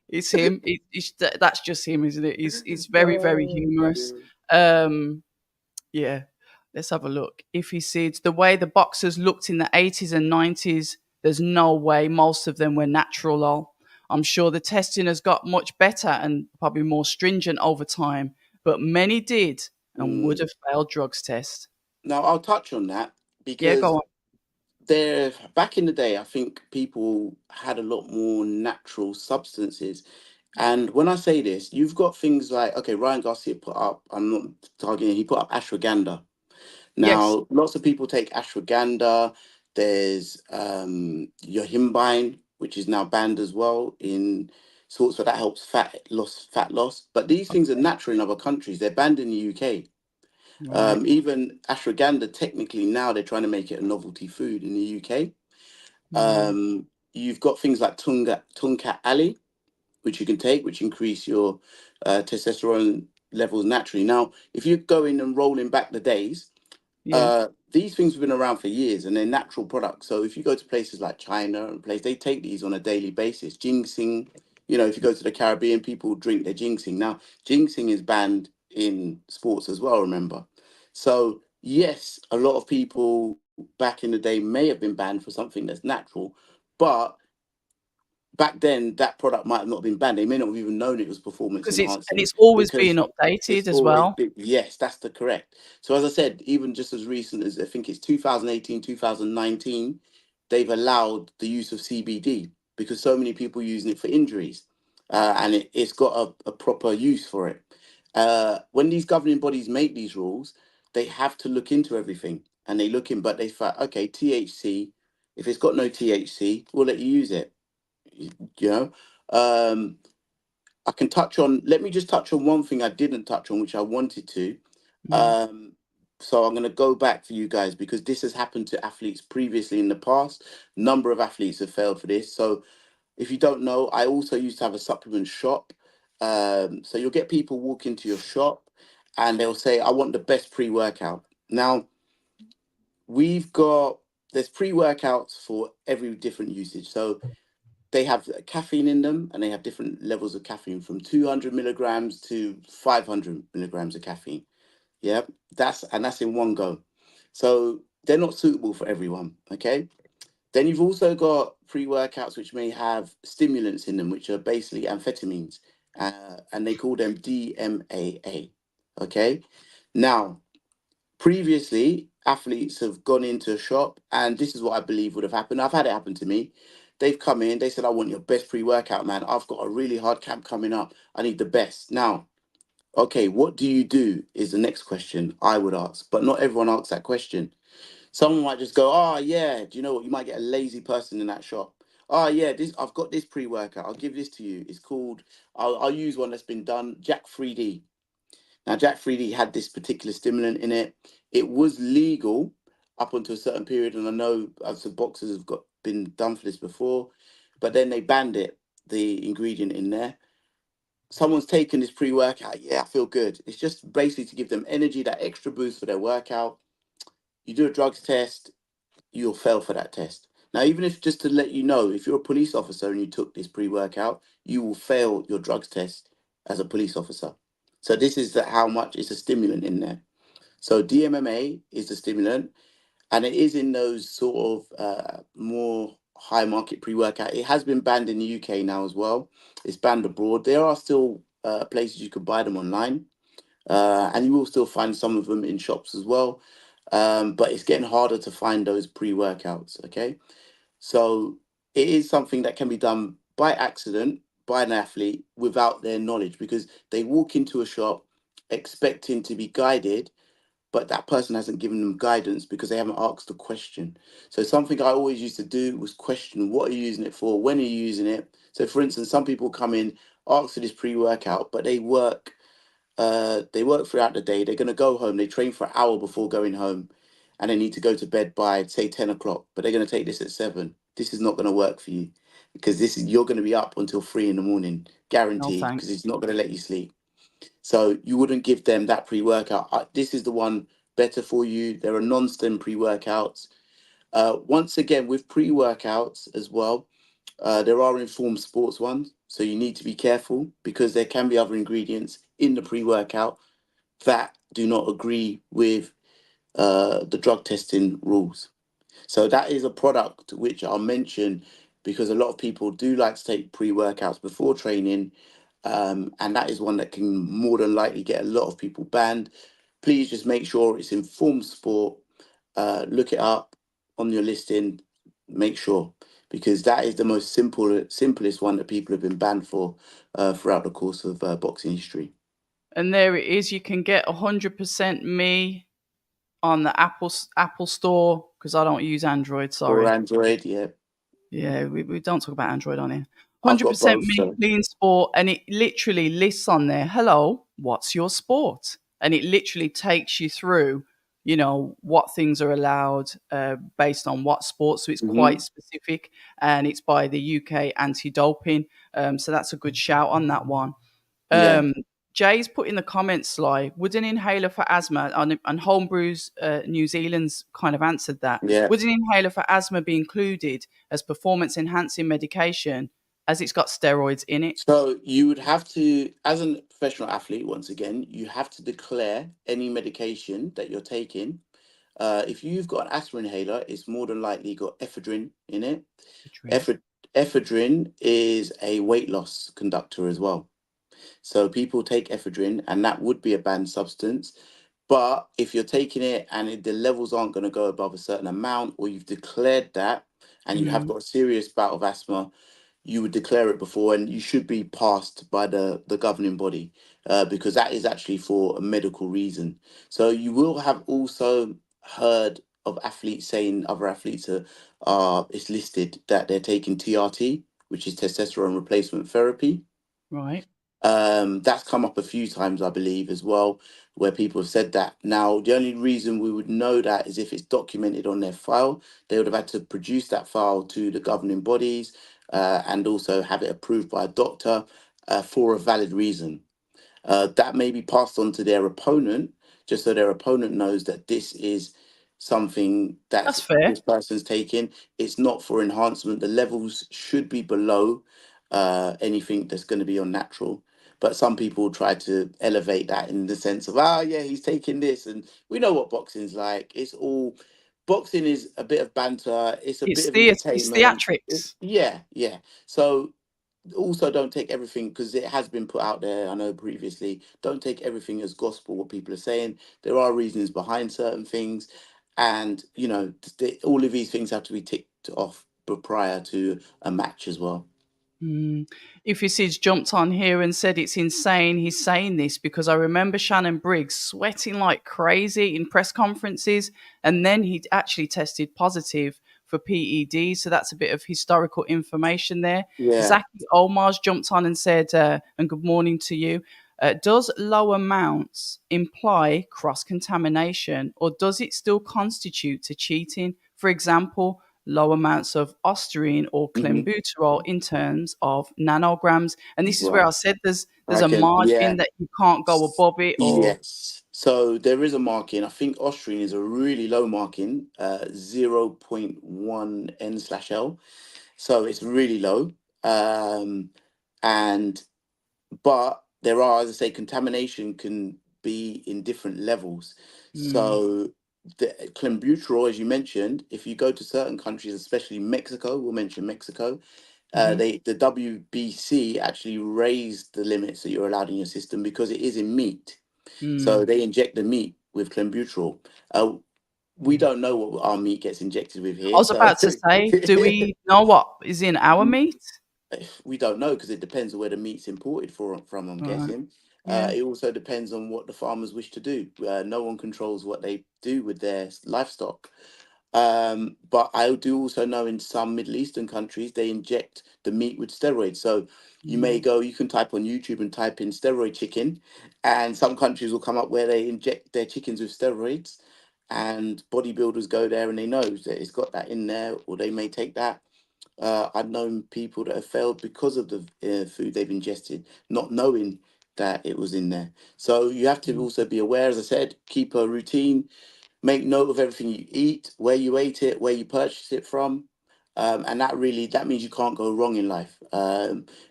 [SPEAKER 1] it's him. That's just him, isn't it? He's very, very
[SPEAKER 2] Oh,
[SPEAKER 1] humorous.
[SPEAKER 2] dear.
[SPEAKER 1] Um, Yeah, let's have a look. If he said the way the boxers looked in the 80s and 90s, there's no way most of them were natural. Lol. I'm sure the testing has got much better and probably more stringent over time, but many did and would
[SPEAKER 2] Mm.
[SPEAKER 1] have failed drugs test.
[SPEAKER 2] Now I'll touch on that
[SPEAKER 1] Yeah, go
[SPEAKER 2] because
[SPEAKER 1] on.
[SPEAKER 2] there back in the day, I think people had a lot more natural substances. And when I say this, you've got things like, okay, Ryan Garcia put up, I'm not targeting, he put up ashwagandha.
[SPEAKER 1] Yes.
[SPEAKER 2] Now, lots of people take ashwagandha. There's yohimbine, which is now banned as well in sorts, so that helps fat loss. But these things are
[SPEAKER 1] Okay.
[SPEAKER 2] natural in other countries. They're banned in the UK.
[SPEAKER 1] Right.
[SPEAKER 2] Even ashwagandha, technically now they're trying to make it a novelty food in the UK.
[SPEAKER 1] Mm,
[SPEAKER 2] Um, you've got things like Tunkat Ali, which you can take, which increase your testosterone levels naturally. Now, if you go in and rolling back the days,
[SPEAKER 1] yeah.
[SPEAKER 2] these things have been around for years and they're natural products. So if you go to places like China and places, they take these on a daily basis. Ginseng, if you go to the Caribbean, people drink their ginseng. Now, ginseng is banned in sports as well, remember? So, yes, a lot of people back in the day may have been banned for something that's natural, but back then that product might have not been banned. They may not have even known it was performance
[SPEAKER 1] Because
[SPEAKER 2] enhancing
[SPEAKER 1] it's always being
[SPEAKER 2] because
[SPEAKER 1] updated
[SPEAKER 2] it's
[SPEAKER 1] as
[SPEAKER 2] always
[SPEAKER 1] well.
[SPEAKER 2] been, yes, that's the correct. So as I said, even just as recent as I think it's 2018, 2019, they've allowed the use of CBD because so many people using it for injuries, and it's got a proper use for it. When these governing bodies make these rules, they have to look into everything, and they look in, but they find, okay, THC. If it's got no THC, we'll let you use it. You know, um, I can touch on. Let me just touch on one thing I didn't touch on, which I wanted to. So I'm going to go back for you guys because this has happened to athletes previously in the past. Number of athletes have failed for this. So if you don't know, I also used to have a supplement shop. So you'll get people walk into your shop and they'll say, I want the best pre-workout. Now, there's pre-workouts for every different usage. So they have caffeine in them and they have different levels of caffeine from 200 milligrams to 500 milligrams of caffeine. Yeah, that's in one go. So they're not suitable for everyone. Okay. Then you've also got pre-workouts which may have stimulants in them, which are basically amphetamines, and they call them DMAA. Okay. Now, previously, athletes have gone into a shop, and this is what I believe would have happened. I've had it happen to me. They've come in, they said, I want your best pre-workout, man. I've got a really hard camp coming up. I need the best. Now, okay, what do you do is the next question I would ask, but not everyone asks that question. Someone might just go, oh, yeah, do you know what? You might get a lazy person in that shop. Oh, yeah, I've got this pre-workout. I'll give this to you. It's called, I'll use one that's been done, Jack 3D. Now, Jack 3D had this particular stimulant in it. It was legal up until a certain period, and I know some boxers have been done for this before, but then they banned it, the ingredient in there. Someone's taken this pre-workout, yeah, I feel good. It's just basically to give them energy, that extra boost for their workout. You do a drugs test, you'll fail for that test. Now, even if just to let you know, if you're a police officer and you took this pre-workout, you will fail your drugs test as a police officer. So this is how much it's a stimulant in there. So DMMA is the stimulant, and it is in those sort of more high market pre-workout. It has been banned in the UK now as well. It's banned abroad. There are still places you could buy them online, and you will still find some of them in shops as well. But it's getting harder to find those pre-workouts. Okay, so it is something that can be done by accident by an athlete without their knowledge because they walk into a shop expecting to be guided, but that person hasn't given them guidance because they haven't asked the question. So something I always used to do was question, what are you using it for? When are you using it? So for instance, some people come in, ask for this pre-workout, but they work throughout the day. They're going to go home. They train for an hour before going home and they need to go to bed by, say, 10 o'clock, but they're going to take this at 7. This is not going to work for you because you're going to be up until 3 in the morning,
[SPEAKER 1] No,
[SPEAKER 2] guaranteed, because it's
[SPEAKER 1] thanks.
[SPEAKER 2] not going to let you sleep. So you wouldn't give them that pre-workout. This is the one better for you. There are non-stim pre-workouts. Once again, with pre-workouts as well, there are informed sports ones. So you need to be careful because there can be other ingredients in the pre-workout that do not agree with the drug testing rules. So that is a product which I'll mention because a lot of people do like to take pre-workouts before training. And that is one that can more than likely get a lot of people banned. Please just make sure it's informed sport. Look it up on your listing. Make sure because that is the most simplest one that people have been banned for throughout the course of boxing history.
[SPEAKER 1] And there it is. You can get 100% me on the Apple Store because I don't use Android.
[SPEAKER 2] Or
[SPEAKER 1] Sorry.
[SPEAKER 2] Android, yeah.
[SPEAKER 1] Yeah, we don't talk about Android on here.
[SPEAKER 2] I've got
[SPEAKER 1] 100%
[SPEAKER 2] both,
[SPEAKER 1] me,
[SPEAKER 2] so
[SPEAKER 1] clean sport, and it literally lists on there, hello, what's your sport? And it literally takes you through, what things are allowed based on what sport. So it's quite
[SPEAKER 2] mhm.
[SPEAKER 1] specific, and it's by the UK anti-doping. So that's a good shout on that one.
[SPEAKER 2] Yeah.
[SPEAKER 1] Um, Jay's put in the comments, Sly, would an inhaler for asthma, and Homebrews New Zealand's kind of answered that,
[SPEAKER 2] Yeah.
[SPEAKER 1] would an inhaler for asthma be included as performance enhancing medication as it's got steroids in it?
[SPEAKER 2] So you would have to, as a professional athlete, once again, you have to declare any medication that you're taking. If you've got an asthma inhaler, it's more than likely got ephedrine in it.
[SPEAKER 1] Adrian.
[SPEAKER 2] Ephe- Ephedrine is a weight loss conductor as well. So people take ephedrine, and that would be a banned substance. But if you're taking it and the levels aren't going to go above a certain amount, or you've declared that, and you have
[SPEAKER 1] Mm,
[SPEAKER 2] got a serious bout of asthma, you would declare it before, and you should be passed by the governing body because that is actually for a medical reason. So you will have also heard of athletes saying other athletes are it's listed that they're taking TRT, which is testosterone replacement therapy.
[SPEAKER 1] right.
[SPEAKER 2] That's come up a few times, I believe, as well, where people have said that. Now, the only reason we would know that is if it's documented on their file. They would have had to produce that file to the governing bodies, and also have it approved by a doctor, for a valid reason. That may be passed on to their opponent, just so their opponent knows that this is something
[SPEAKER 1] That's
[SPEAKER 2] that's
[SPEAKER 1] fair.
[SPEAKER 2] this person's taking. It's not for enhancement. The levels should be below anything that's going to be unnatural. But some people try to elevate that in the sense of, ah, yeah, he's taking this. And we know what boxing's like. It's all, boxing is a bit of banter, it's a bit
[SPEAKER 1] It's
[SPEAKER 2] of
[SPEAKER 1] theatre. It's
[SPEAKER 2] entertainment.
[SPEAKER 1] theatrics.
[SPEAKER 2] Yeah, yeah. So also don't take everything, because it has been put out there, I know previously, don't take everything as gospel what people are saying. There are reasons behind certain things, and all of these things have to be ticked off prior to a match as well.
[SPEAKER 1] Mm. If you see, jumped on here and said it's insane he's saying this because I remember Shannon Briggs sweating like crazy in press conferences, and then he actually tested positive for PED. So that's a bit of historical information there.
[SPEAKER 2] Yeah.
[SPEAKER 1] Zaki Omar's jumped on and said, and good morning to you. Does low amounts imply cross contamination, or does it still constitute to cheating? For example, low amounts of ostarine or
[SPEAKER 2] Hmm.
[SPEAKER 1] clenbuterol in terms of nanograms. And this is where
[SPEAKER 2] Right.
[SPEAKER 1] I said there's
[SPEAKER 2] I
[SPEAKER 1] a
[SPEAKER 2] can, yeah.
[SPEAKER 1] margin that you can't go above it, or
[SPEAKER 2] Yes. So there is a marking. I think Austrian is a really low marking, 0.1 N/L. So it's really low. And but there are, as I say, contamination can be in different levels.
[SPEAKER 1] mm,
[SPEAKER 2] So the clenbuterol, as you mentioned, if you go to certain countries, especially Mexico, we'll mention Mexico,
[SPEAKER 1] mhm,
[SPEAKER 2] the WBC actually raised the limits that you're allowed in your system because it is in meat. So
[SPEAKER 1] mm.
[SPEAKER 2] they inject the meat with clenbuterol. Uh, we don't know what our meat gets injected with
[SPEAKER 1] I
[SPEAKER 2] here,
[SPEAKER 1] was
[SPEAKER 2] so
[SPEAKER 1] about to say, do we know what is in our meat?
[SPEAKER 2] we don't know, because it depends on where the meat's imported from. I'm
[SPEAKER 1] Right.
[SPEAKER 2] guessing.
[SPEAKER 1] Yeah.
[SPEAKER 2] It also depends on what the farmers wish to do. No one controls what they do with their livestock. But I do also know in some Middle Eastern countries they inject the meat with steroids. So
[SPEAKER 1] Mm.
[SPEAKER 2] you can type on YouTube and type in steroid chicken, and some countries will come up where they inject their chickens with steroids, and bodybuilders go there and they know that it's got that in there, or they may take that. I've known people that have failed because of the food they've ingested, not knowing that it was in there. So you have to
[SPEAKER 1] Mm.
[SPEAKER 2] also be aware, as I said, keep a routine, make note of everything you eat, where you ate it, where you purchased it from. And that means you can't go wrong in life,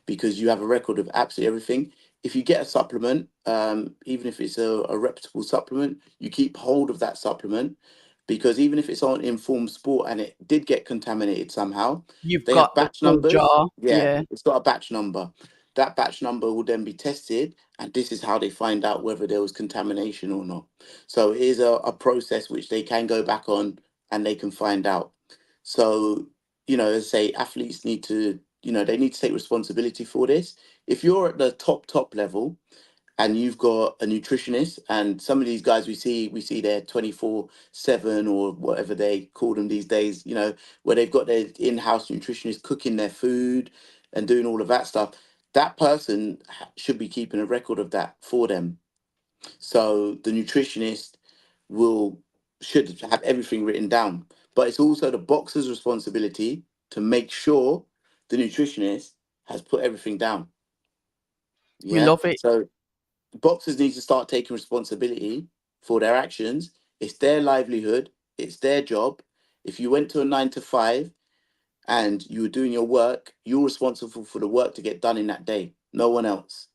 [SPEAKER 2] because you have a record of absolutely everything. If you get a supplement, even if it's a reputable supplement, you keep hold of that supplement, because even if it's on informed sport and it did get contaminated somehow,
[SPEAKER 1] You've
[SPEAKER 2] they have
[SPEAKER 1] got the
[SPEAKER 2] batch
[SPEAKER 1] full
[SPEAKER 2] numbers.
[SPEAKER 1] jar.
[SPEAKER 2] Yeah,
[SPEAKER 1] Yeah.
[SPEAKER 2] it's got a batch number. That batch number will then be tested, and this is how they find out whether there was contamination or not. So it is a process which they can go back on and they can find out. So, as I say, athletes need to, they need to take responsibility for this. If you're at the top level, and you've got a nutritionist, and some of these guys we see they're 24/7, or whatever they call them these days, where they've got their in-house nutritionist cooking their food and doing all of that stuff. That person should be keeping a record of that for them. So the nutritionist will should have everything written down. But it's also the boxer's responsibility to make sure the nutritionist has put everything down.
[SPEAKER 1] We
[SPEAKER 2] Yeah.
[SPEAKER 1] love it.
[SPEAKER 2] So boxers need to start taking responsibility for their actions. It's their livelihood, it's their job. If you went to a 9 to 5 and you were doing your work, you're responsible for the work to get done in that day, no one else.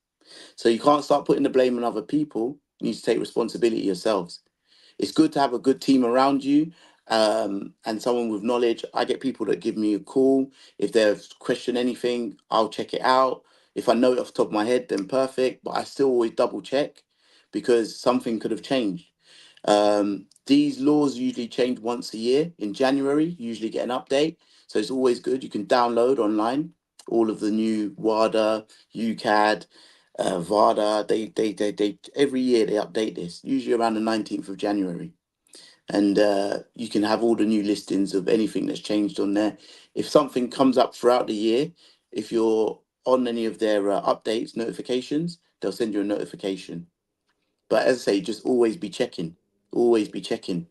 [SPEAKER 2] So you can't start putting the blame on other people. You need to take responsibility yourselves. It's good to have a good team around you, and someone with knowledge. I get people that give me a call. If they question anything, I'll check it out. If I know it off the top of my head, then perfect. But I still always double check, because something could have changed. These laws usually change once a year in January. You usually get an update, so it's always good. You can download online all of the new WADA, UCAD, VADA. They every year they update this. Usually around the 19th of January, and you can have all the new listings of anything that's changed on there. If something comes up throughout the year, if you're on any of their updates, notifications, they'll send you a notification. But as I say, just always be checking. Always be checking.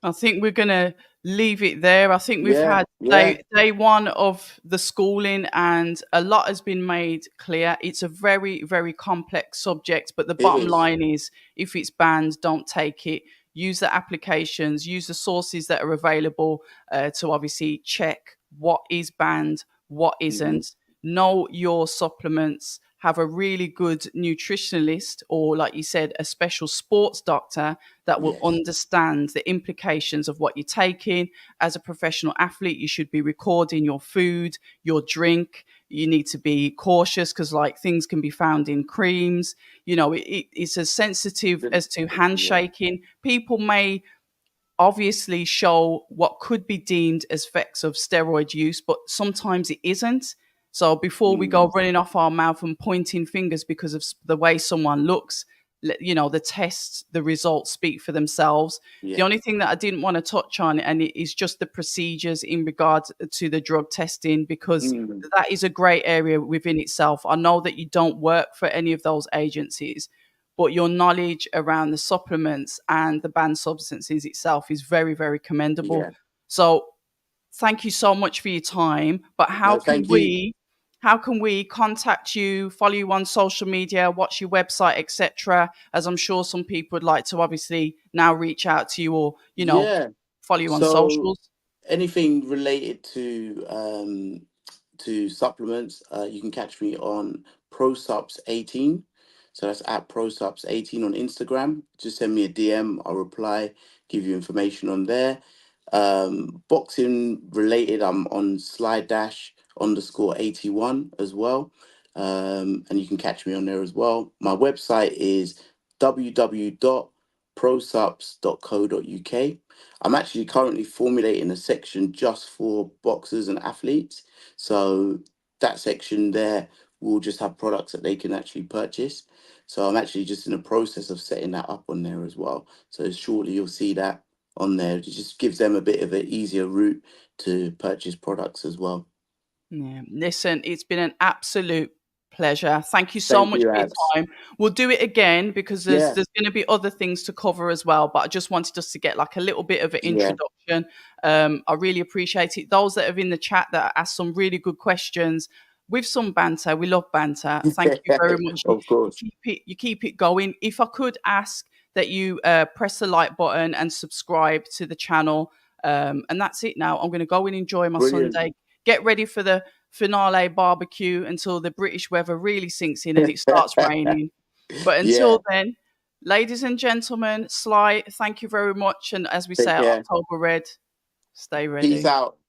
[SPEAKER 1] I think we're going to leave it there. I think we've
[SPEAKER 2] Yeah,
[SPEAKER 1] had
[SPEAKER 2] yeah,
[SPEAKER 1] day one of the schooling, and a lot has been made clear. It's a very, very complex subject, but the
[SPEAKER 2] it
[SPEAKER 1] bottom
[SPEAKER 2] is.
[SPEAKER 1] line is if it's banned, don't take it. Use the applications, use the sources that are available to obviously check what is banned, what
[SPEAKER 2] Hmm.
[SPEAKER 1] isn't. Know your supplements. Have a really good nutritionalist, or like you said, a special sports doctor that will
[SPEAKER 2] Yes.
[SPEAKER 1] understand the implications of what you're taking. As a professional athlete, you should be recording your food, your drink. You need to be cautious because, like, things can be found in creams. You know, it's as sensitive as to
[SPEAKER 2] Yeah.
[SPEAKER 1] handshaking. People may obviously show what could be deemed as effects of steroid use, but sometimes it isn't. So before we go
[SPEAKER 2] Mm,
[SPEAKER 1] running off our mouth and pointing fingers because of the way someone looks, you know, the tests, the results speak for themselves. The
[SPEAKER 2] yeah.
[SPEAKER 1] only thing that I didn't want to touch on, and it is just the procedures in regard to the drug testing, because
[SPEAKER 2] Mm,
[SPEAKER 1] that is a great area within itself. I know that you don't work for any of those agencies, but your knowledge around the supplements and the banned substances itself is very, very commendable.
[SPEAKER 2] yeah.
[SPEAKER 1] So thank you so much for your time. But
[SPEAKER 2] No, thank you.
[SPEAKER 1] how can we contact you, follow you on social media, watch your website, etc.? As I'm sure some people would like to obviously now reach out to you, or, you know,
[SPEAKER 2] Yeah.
[SPEAKER 1] follow you on
[SPEAKER 2] So
[SPEAKER 1] socials.
[SPEAKER 2] anything related to supplements, you can catch me on ProSups18. So that's at ProSups18 on Instagram. Just send me a DM. I'll reply, give you information on there. Boxing related, I'm on Slide Dash underscore 81 as well. And you can catch me on there as well. My website is www.prosups.co.uk. I'm actually currently formulating a section just for boxers and athletes. So that section there will just have products that they can actually purchase. So I'm actually just in the process of setting that up on there as well. So shortly you'll see that on there. It just gives them a bit of an easier route to purchase products as well.
[SPEAKER 1] Yeah. Listen, it's been an absolute pleasure. Thank you so
[SPEAKER 2] Thank
[SPEAKER 1] much
[SPEAKER 2] you,
[SPEAKER 1] for your
[SPEAKER 2] Abs.
[SPEAKER 1] time. We'll do it again because
[SPEAKER 2] Yeah,
[SPEAKER 1] there's going to be other things to cover as well. But I just wanted us to get like a little bit of an
[SPEAKER 2] yeah.
[SPEAKER 1] introduction. I really appreciate it. Those that have in the chat that asked some really good questions with some banter. We love banter. Thank you very much.
[SPEAKER 2] Of course.
[SPEAKER 1] You keep it going. If I could ask that you press the like button and subscribe to the channel. And that's it now. I'm going to go and enjoy my
[SPEAKER 2] Brilliant.
[SPEAKER 1] Sunday. Get ready for the finale barbecue until the British weather really sinks in and it starts raining. But
[SPEAKER 2] Yeah.
[SPEAKER 1] until then, ladies and gentlemen, Sly, thank you very much. And as we say
[SPEAKER 2] Take
[SPEAKER 1] at
[SPEAKER 2] care.
[SPEAKER 1] October Red, stay
[SPEAKER 2] Peace
[SPEAKER 1] ready.
[SPEAKER 2] out.